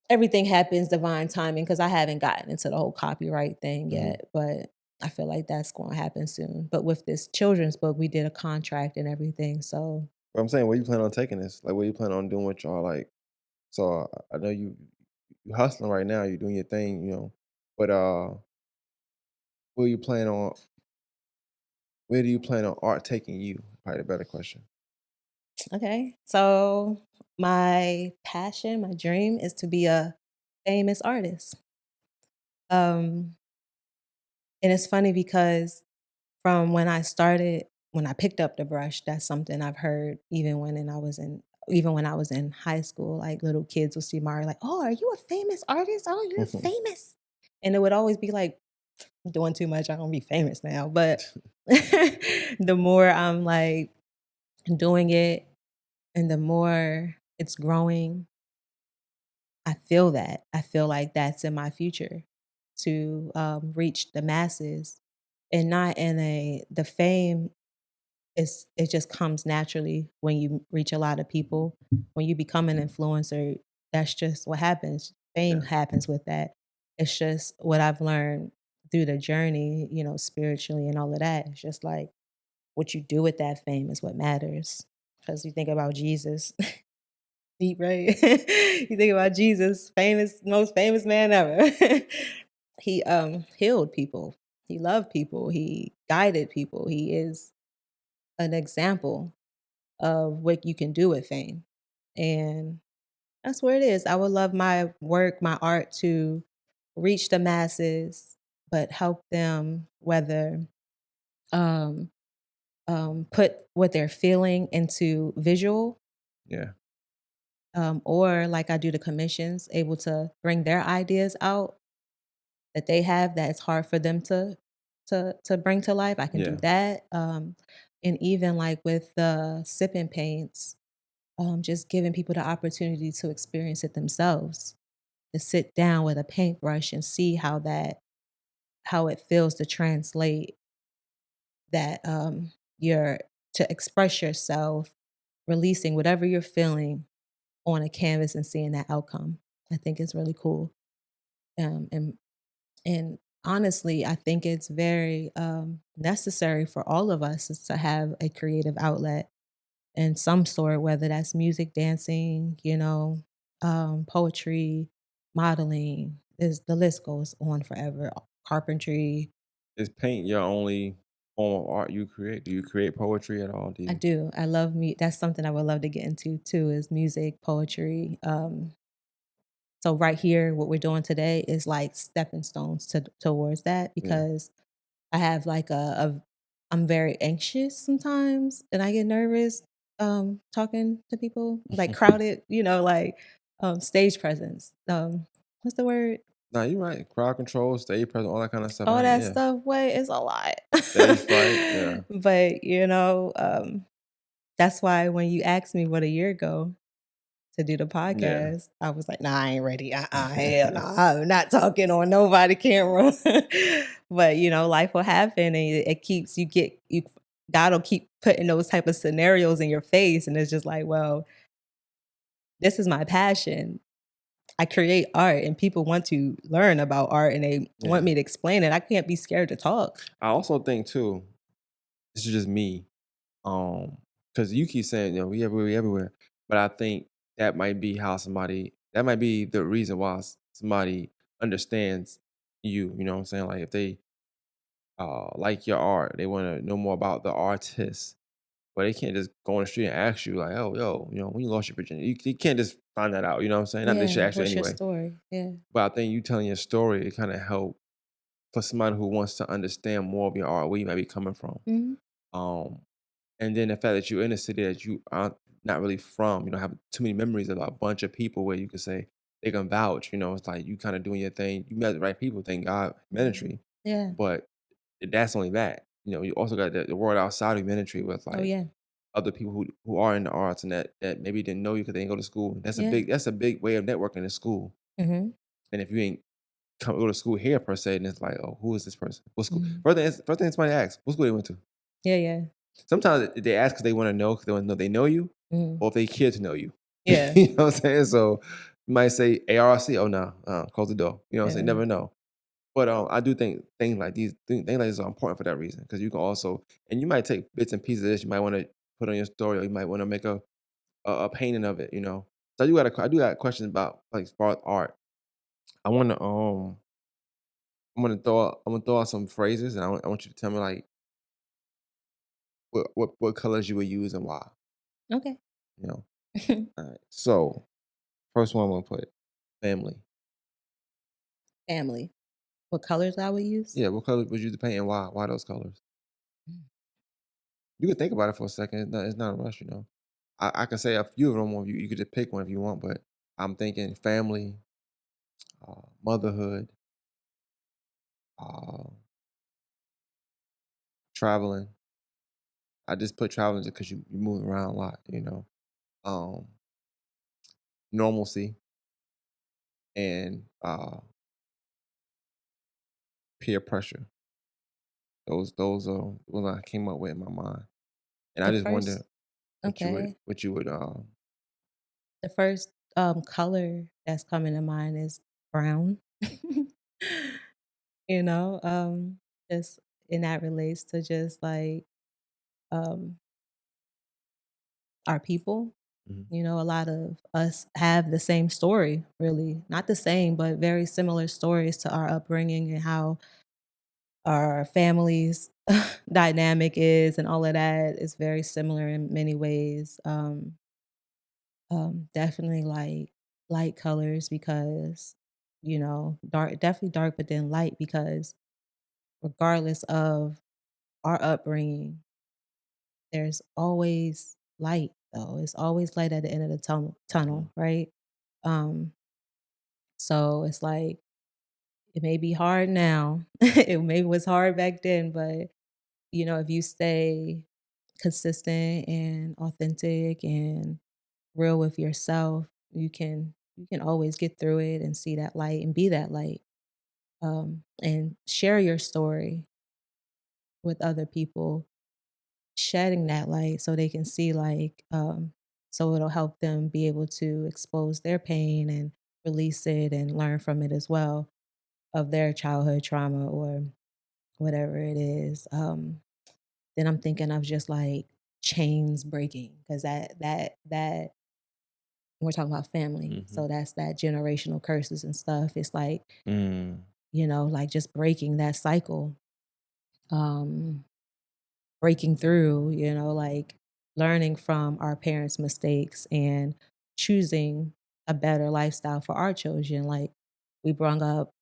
everything happens divine timing because I haven't gotten into the whole copyright thing Mhm. yet, but I feel like that's going to happen soon. But with this children's book, we did a contract and everything. So But I'm saying, where you plan on taking this? Like, where you plan on doing with y'all, like so I know you hustling right now, you're doing your thing, but, where you plan on where do you plan on art taking you? Probably the better question. okay. So my passion, my dream is to be a famous artist. Um, and it's funny because from when I picked up the brush, that's something I've heard even when I was in high school, like little kids will see Mario like, "Oh, are you a famous artist? Oh, you're famous." And it would always be like, "I'm doing too much. I don't be famous now." But the more I'm like doing it and the more it's growing, I feel that. I feel like that's in my future to reach the masses and not in the fame it just comes naturally when you reach a lot of people. When you become an influencer, that's just what happens. Fame Yeah, happens with that. It's just what I've learned through the journey, spiritually and all of that. It's just like what you do with that fame is what matters. Because you think about Jesus, deep, right? You think about Jesus, most famous man ever. He healed people. He loved people. He guided people. He is an example of what you can do with fame. And that's where it is. I would love my work, my art to reach the masses, but help them whether um, put what they're feeling into visual Yeah. Or like I do the commissions, able to bring their ideas out that they have that it's hard for them to bring to life. I can do Yeah. that. And even like with the sipping paints, just giving people the opportunity to experience it themselves, to sit down with a paintbrush and see how it feels to translate that your to express yourself, releasing whatever you're feeling on a canvas and seeing that outcome. I think it's really cool. Um, and and honestly, I think it's very necessary for all of us is to have a creative outlet in some sort, whether that's music, dancing, poetry, modeling. The list goes on forever. Carpentry. Is paint your only form of art you create? Do you create poetry at all? Do I you? do. I love me. That's something I would love to get into too. Is music, poetry. So right here, what we're doing today is like stepping stones towards that Yeah. because I have like I'm very anxious sometimes and I get nervous talking to people, like crowded, like stage presence. What's the word? Nah, you're right. Crowd control, stage presence, all that kind of stuff. All that Yeah. stuff. Wait, it's a lot. Stage fright. Yeah. But that's why when you asked me what a year ago to do the Yeah. podcast, I was like, "Nah, I ain't ready. Hell no, I'm not talking on nobody camera." But life will happen, and it keeps you. God will keep putting those type of scenarios in your face, and it's just like, well, this is my passion. I create art, and people want to learn about art, and they want Yeah. me to explain it. I can't be scared to talk. I also think too, this is just me, because you keep saying, we everywhere. But I think that might be the reason why somebody understands you, you know what I'm saying? Like if they like your art, they want to know more about the artist. But they can't just go on the street and ask you like, "Oh, yo, when you lost your virginity," you can't just find that out. You know what I'm saying? Not that they should Yeah, ask you what's your anyway. story? Yeah. But I think you telling your story, it kind of help for somebody who wants to understand more of your art, where you might be coming from. Mhm. Um, and then the fact that you're in a city that you are not really from, you don't have too many memories of a bunch of people where you can say they can vouch. It's like you kind of doing your thing. You met the right people, thank God, Yeah. ministry. Yeah. But that's only that. You also got the world outside of ministry with Oh, like yeah. other people who are in the arts and that maybe didn't know you because they didn't go to school. Yeah. That's a big way of networking in school. Mhm. And if you ain't go to school here per se, and it's like, oh, who is this person? What school? Mhm. First thing somebody asks, what school they went to? Yeah, yeah. Sometimes they ask because they want to know because they want to know they know you, Mhm. or if they care to know you. Yeah. You know what I'm saying? So you might say ARC, oh no, close the door. You know what I'm saying? Yeah. Never know. But I do think things like this are important for that reason because you can also and you might take bits and pieces of this. You might want to put on your story, or you might want to make a painting of it. So I do got questions about like as far as art. I want to I'm gonna throw out some phrases and I want you to tell me like what colors you would use and why. Okay. You know. All right. So first one I'm gonna put family. Family. What colors I would use? Yeah, what color would you paint and why? Why those colors? Mm. You can think about it for a second. It's not a rush. I can say a few of them, or you could just pick one if you want. But I'm thinking family, motherhood, uh, traveling. I just put traveling just because you move around a lot. Um, normalcy and peer pressure. Those are what I came up with in my mind, and I The just wonder first okay. what you would The first color that's coming to mind is brown. you know, um just and that relates to just like um our people. Mhm. A lot of us have the same story, really. Not the same, but very similar stories to our upbringing and how our families dynamic is and all of that is very similar in many ways. Definitely like light colors because dark, definitely dark, but then light because regardless of our upbringing, there's always light. though. It's always light at the end of the Mhm. tunnel, right? Um, so it's like it may be hard now. It maybe was hard back then, but if you stay consistent and authentic and real with yourself, you can always get through it and see that light and be that light. And share your story with other people, shedding that light so they can see so it'll help them be able to expose their pain and release it and learn from it as well of their childhood trauma or whatever it is. Then I'm thinking of just like chains breaking because that we're talking about family. Mhm. So that's that generational curses and stuff. It's like, Mm. like just breaking that cycle. Um Breaking through, like learning from our parents' mistakes and choosing a better lifestyle for our children. Like we brung up,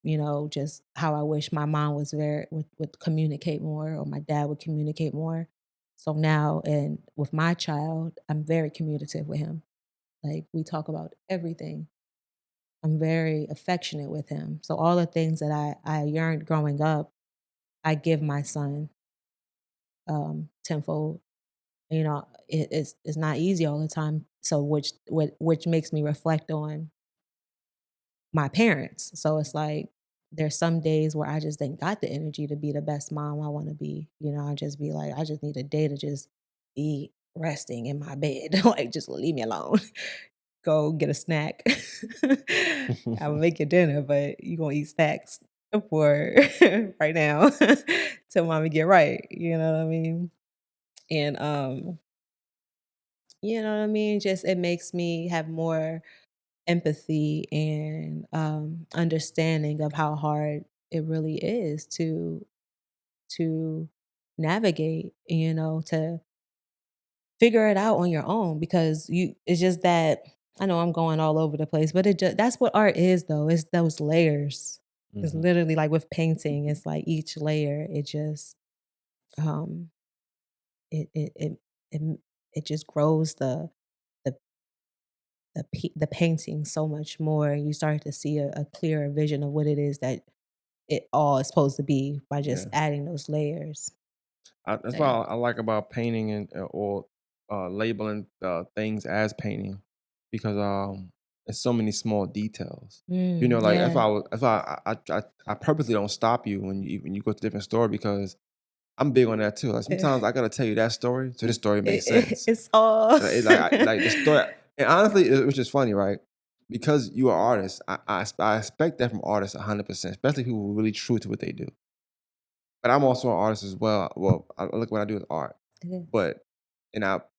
just how I wish my mom was would communicate more or my dad would communicate more. So now and with my child, I'm very communicative with him. Like we talk about everything. I'm very affectionate with him. So all the things that I yearned growing up, I give my son tenfold. It's not easy all the time. So which makes me reflect on my parents. So it's like there's some days where I just ain't got the energy to be the best mom I want to be. I just be like, I just need a day to just be resting in my bed. Like just leave me alone. Go get a snack. I'll make you dinner, but you gonna eat snacks for right now till mommy get right. You know what I mean? And you know what I mean? Just it makes me have more empathy and understanding of how hard it really is to navigate, to figure it out on your own because it's just that I know I'm going all over the place, but that's what art is though. It's those layers. It's Mhm. literally like with painting, it's like each layer, it just um it it it it, it just grows the the painting so much more. You start to see a clearer vision of what it is that it all is supposed to be by just Yeah. adding those layers. That's So, what yeah. I like about painting and or labeling things as painting because there's so many small details. Like that's Yeah. why that's why I purposely don't stop you when you go to different store because I'm big on that too. Like sometimes I gotta tell you that story so this story makes sense. It's all Like the story, and honestly, which is funny, right? Because you are artists, I expect that from artists 100%, especially people who are really true to what they do. But I'm also an artist as well. Well, look what I do with art. It is. But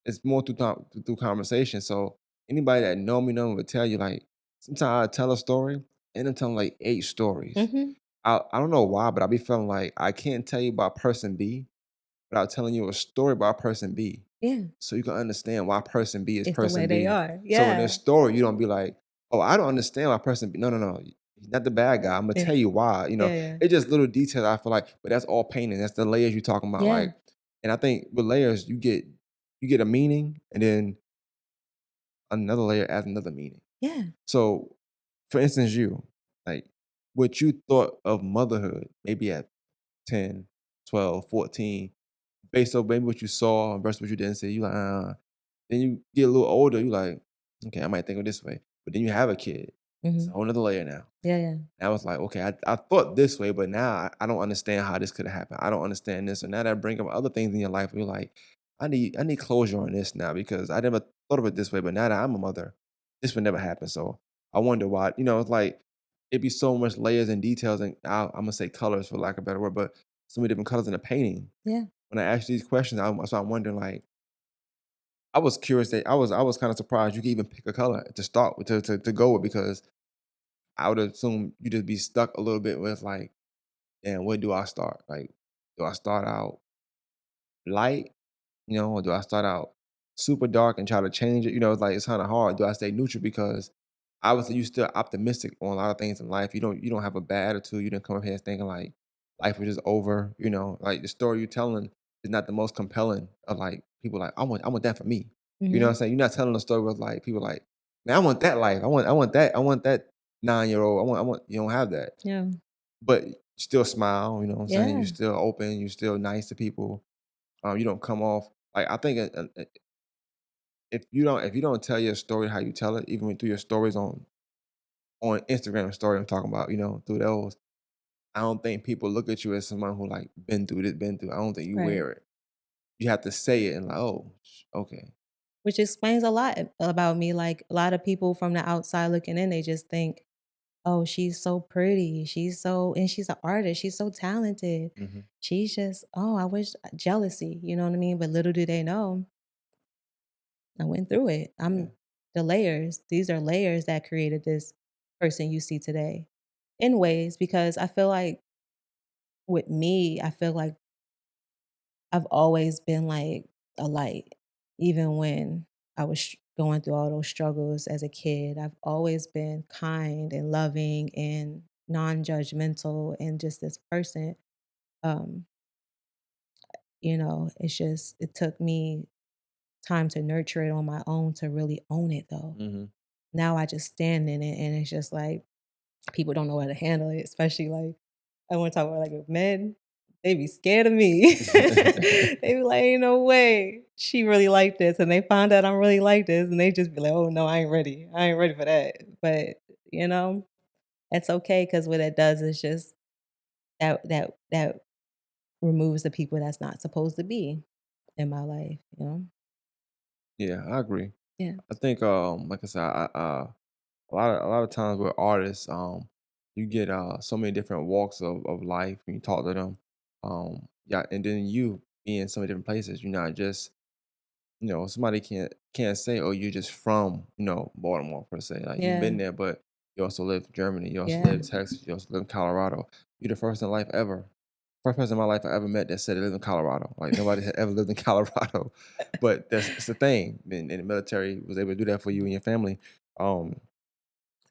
it's more through conversation. So anybody that know me would tell you like sometimes I tell a story and I'm telling like 8 stories. Mhm. I don't know why, but I be feeling like I can't tell you about person B without telling you a story about person B. Yeah. So you can understand why person B is It's the way person they B. are. So in their Yeah. story, you don't be like, "Oh, I don't understand why person B." No, no, no. He's not the bad guy. I'm gonna Yeah. tell you why. Yeah, yeah. It's just little details I feel like, but that's all painting. That's the layers you're talking about. Yeah. Like, and I think with layers, you get a meaning, and then another layer adds another meaning. Yeah. So, for instance, like what you thought of motherhood, maybe at 10, 12, 14, based on maybe what you saw versus what you didn't see, you like, then you get a little older, you like, okay, I might think of this way. But then you have a kid. It's a Mhm. whole nother layer now. Yeah, yeah. And I was like, okay, I thought this way, but now I don't understand how this could have happened. I don't understand this. So now that bring up other things in your life, you're like, I need closure on this now because I never thought of it this way. But now that I'm a mother, this would never happen. So I wonder why, it's like it'd be so much layers and details and I'm gonna say colors for lack of a better word, but so many different colors in a painting. Yeah. When I ask you these questions, so I'm wondering like I was curious that I was kind of surprised you could even pick a color to start with to go with because I would assume you just be stuck a little bit with like, damn, where do I start? Like, do I start out light, or do I start out super dark and try to change it? It's like it's kind of hard. Do I stay neutral because obviously you still optimistic on a lot of things in life. You don't have a bad attitude. You didn't come up here thinking like life was just over. Like the story you're telling is not the most compelling of like people like I want that for me. You know what Mhm. I'm saying? You're not telling a story with, like, people like, "Man, I want that life. I want that 9-year-old. I want" you don't have that. Yeah. But you still smile, you know what I'm saying? You're Yeah. still open, you're still nice to people. You don't come off like, I think, if you don't tell your story how you tell it, even through your stories on Instagram story I'm talking about, through those, I don't think people look at you as someone who, like, been through this, been through I don't think you Right. wear it. You have to say it and like, "Oh, okay." Which explains a lot about me, like, a lot of people from the outside looking in, they just think, "Oh, she's so pretty. She's an artist. She's so talented. Mhm. She's just oh, I wish jealousy," you know what I mean? But little do they know, I went through it. Yeah. The layers. These are layers that created this person you see today in ways because I feel like with me, I feel like I've always been like a light, even when I was going through all those struggles as a kid. I've always been kind and loving and non-judgmental and just this person. Um, it's just it took me time to nurture it on my own to really own it though. Mhm. Now I just stand in it and it's just like people don't know how to handle it, especially like I wanna talk about, like, with men, they be scared of me. They be like, "Ain't no way she really like this," and they find out I'm really like this, and they just be like, "Oh, no, I ain't ready. I ain't ready for that." But, you know, it's okay because what it does is just that removes the people that's not supposed to be in my life, you know? Yeah, I agree. Yeah. I think, like I said, a lot of times with artists, you get so many different walks of life when you talk to them. Yeah, and then you be in so many different places. You're not just somebody can't say, oh, you're just from Baltimore per se. Like you've Yeah. been there, but you also live in Germany. You also live Yeah. in Texas. You also live in Colorado. You're the first in life ever. First person in my life I ever met that said they lived in Colorado. Like nobody had ever lived in Colorado, but it's the thing. And the military was able to do that for you and your family. Um,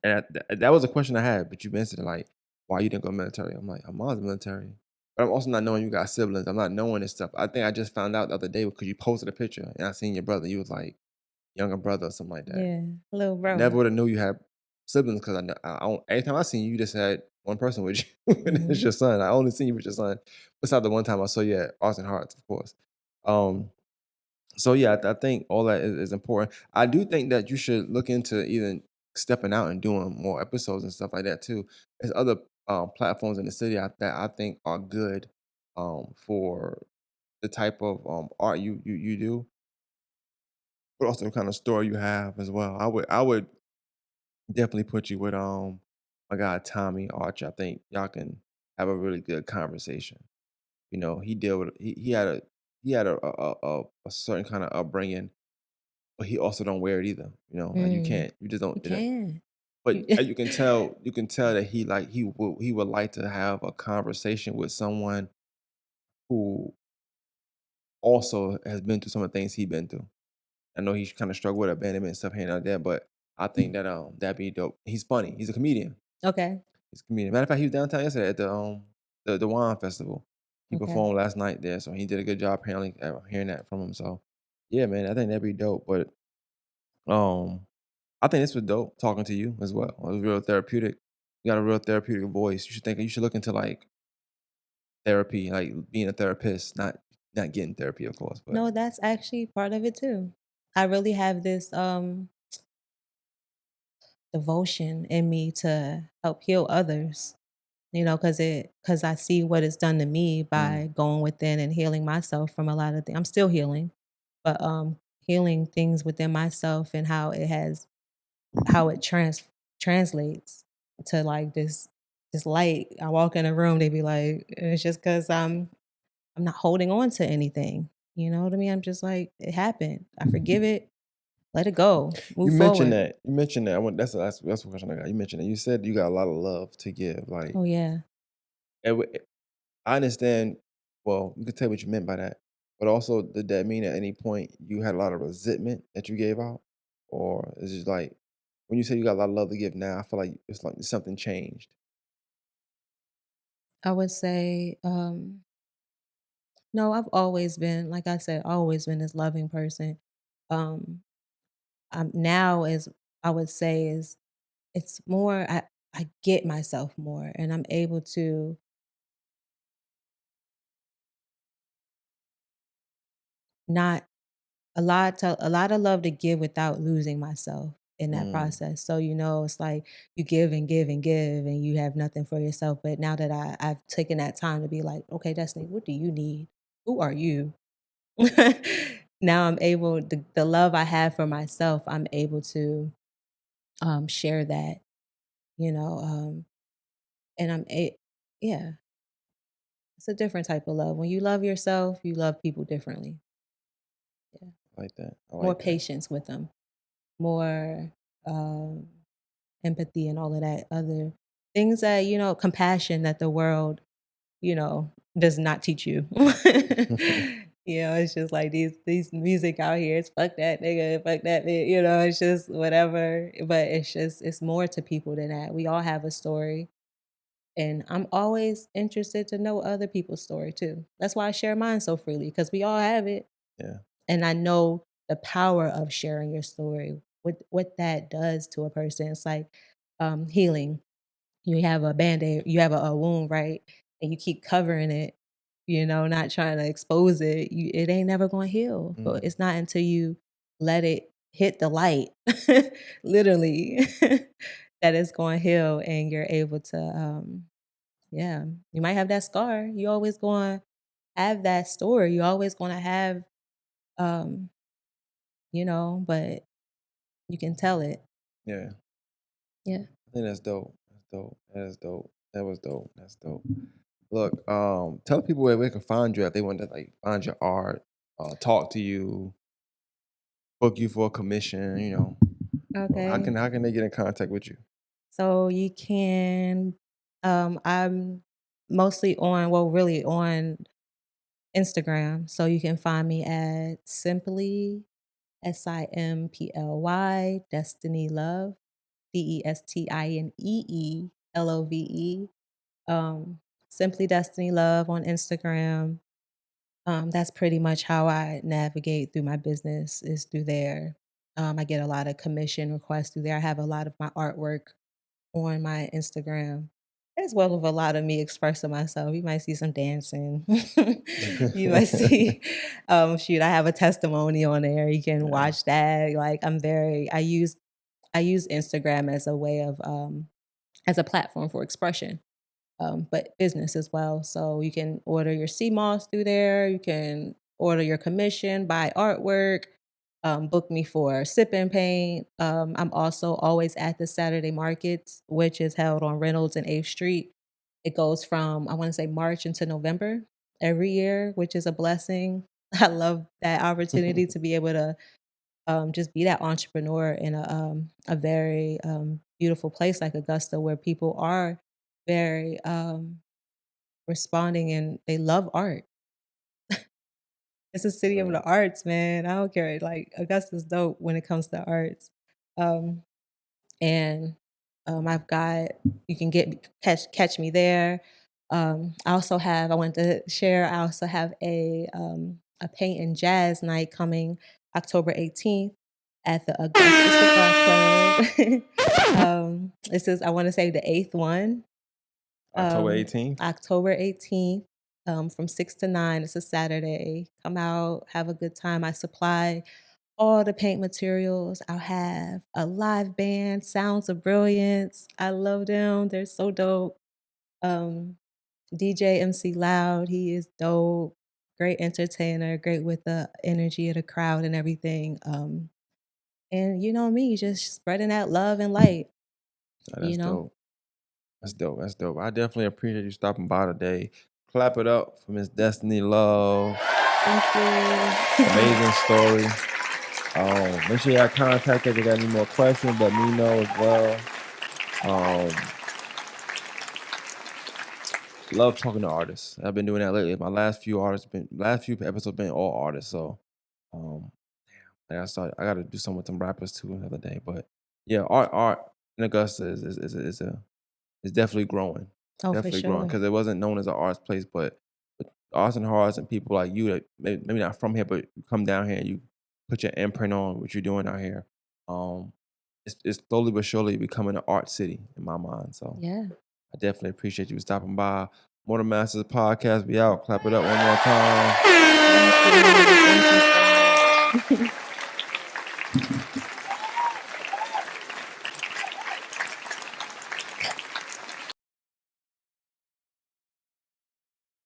and that was a question I had, but you answered it like, why you didn't go military? I'm like, I'm mom's military. But I'm also not knowing you got siblings. I'm not knowing this stuff. I think I just found out the other day because you posted a picture and I seen your brother. You was like younger brother or something like that. Yeah. Little Never bro. would have knew you had siblings because I don't, every time I seen you, you just had one person with you, and it's Mhm. your son. I only seen you with your son. Besides the one time I saw you at Austin Hearts, of course. Um, so yeah, I think all that is important. I do think that you should look into even stepping out and doing more episodes and stuff like that too. There's other platforms in the city that I think are good for the type of art you do, but also the kind of story you have as well. I would definitely put you with my guy Tommy Arch. I think y'all can have a really good conversation. He deal with he had a certain kind of upbringing, but he also don't wear it either. Like you Mm. can't you just don't. You can. But You you can tell that he would like to have a conversation with someone who also has been through some of the things he's been through. I know he's kind of struggled with abandonment and stuff here and there, but I think that that'd be dope. He's funny. He's a comedian. Okay. He's a comedian. Matter of fact, he was downtown yesterday at the wine festival. He Okay. performed last night there, so he did a good job apparently hearing that from him. So yeah, man, I think that'd be dope. But um, I think this was dope talking to you as well. It was real therapeutic. You got a real therapeutic voice. You should look into like therapy, like being a therapist, not getting therapy, of course. But No, that's actually part of it too. I really have this devotion in me to help heal others, cuz I see what it's done to me mm, by going within and healing myself from a lot of things. I'm still healing, but healing things within myself and how it translates to like this light. I walk in a room, they be like, and it's just cuz I'm not holding on to anything. You know what I mean? I'm just like, it happened. I forgive it. Let it go. you Move mentioned forward. that. You mentioned that. That's the question I got. You mentioned that. You said you got a lot of love to give. Like, Oh yeah. I understand. Well, you could tell what you meant by that, but also did that mean at any point you had a lot of resentment that you gave out, or is it like when you say you got a lot of love to give now? I feel like it's like something changed. I would say, no, I've always been, like I said, always been this loving person. Um, now is I would say is it's more I get myself more and I'm able to not a lot of love to give without losing myself in that Mm, process. So, it's like you give and give and give and you have nothing for yourself. But now that I've taken that time to be like, okay, Destiny, what do you need? Who are you? Now I'm able the love I have for myself, I'm able to share that, you know, and yeah, it's a different type of love. When you love yourself, you love people differently. Yeah. I like that. I More like that. patience with them, more um empathy and all of that other things that, compassion that the world, does not teach you. It's just like these music out here, it's fuck that nigga, fuck that bitch, it's just whatever. But it's more to people than that. We all have a story. And I'm always interested to know other people's story too. That's why I share mine so freely, because we all have it. Yeah. And I know the power of sharing your story, what that does to a person. It's like healing. You have a band-aid, you have a wound, right? And you keep covering it, not trying to expose it. It ain't never gonna heal. But Mm, it's not until you let it hit the light, literally, that it's gonna heal and you're able to yeah. You might have that scar. You always gonna have that story. You always gonna have um, but you can tell it. yeah. Yeah. I think that's dope. That's dope. That is dope. That was dope. That's dope. Look, tell people where they can find you if they want to like find your art, talk to you, book you for a commission. Okay. How can they get in contact with you? So you can I'm mostly on well, really on Instagram. So you can find me at simply Simply Destiny Love, DESTINEELOVE. Um Simply Destiny Love on Instagram. That's pretty much how I navigate through my business is through there. I get a lot of commission requests through there. I have a lot of my artwork on my Instagram, as well as a lot of me expressing myself. You might see some dancing. You might see, shoot, I have a testimony on there. You can Yeah. watch that. Like I use Instagram as a way of as a platform for expression, but business as well. So you can order your CMOS through there. You can order your commission, buy artwork, book me for sip and paint. I'm also always at the Saturday markets, which is held on Reynolds and 8th Street. It goes from, I want to say, March into November every year, which is a blessing. I love that opportunity to be able to just be that entrepreneur in a very beautiful place like Augusta, where people are very responding and they love art. It's a city of Right. the arts, man. I don't care. Like Augusta's dope when it comes to arts. Um, and I've got you can catch me there. I also have I want to share. I also have a paint and jazz night coming October 18th at the Augusta Cigar Club. This is I want to say the eighth one. October 18th. October 18th. From 6 to 9. It's a Saturday. Come out, have a good time. I supply all the paint materials. I'll have a live band, Sounds of Brilliance. I love them. They're so dope. Um, DJ MC Loud, he is dope. Great entertainer, great with the energy of the crowd and everything. And you know me, just spreading that love and light, Oh, you that's know? dope. That's dope. That's dope. I definitely appreciate you stopping by today. Clap it up for Miss Destiny Love. Thank you. Amazing story. Make sure y'all contact us if you got any more questions. Let me know as well. Um, love talking to artists. I've been doing that lately. My last few episodes been all artists. So, um, like I got to do some with some rappers too another day. But yeah, art in Augusta is definitely growing. Oh, for Definitely growing sure. because it wasn't known as an arts place, but arts and hearts and people like you that maybe not from here, but you come down here and you put your imprint on what you're doing out here. Um, it's slowly but surely becoming an art city in my mind. So Yeah. I definitely appreciate you stopping by. Mortal Masters podcast. Be out. Clap it up one more time. Thank you. Thank you so much.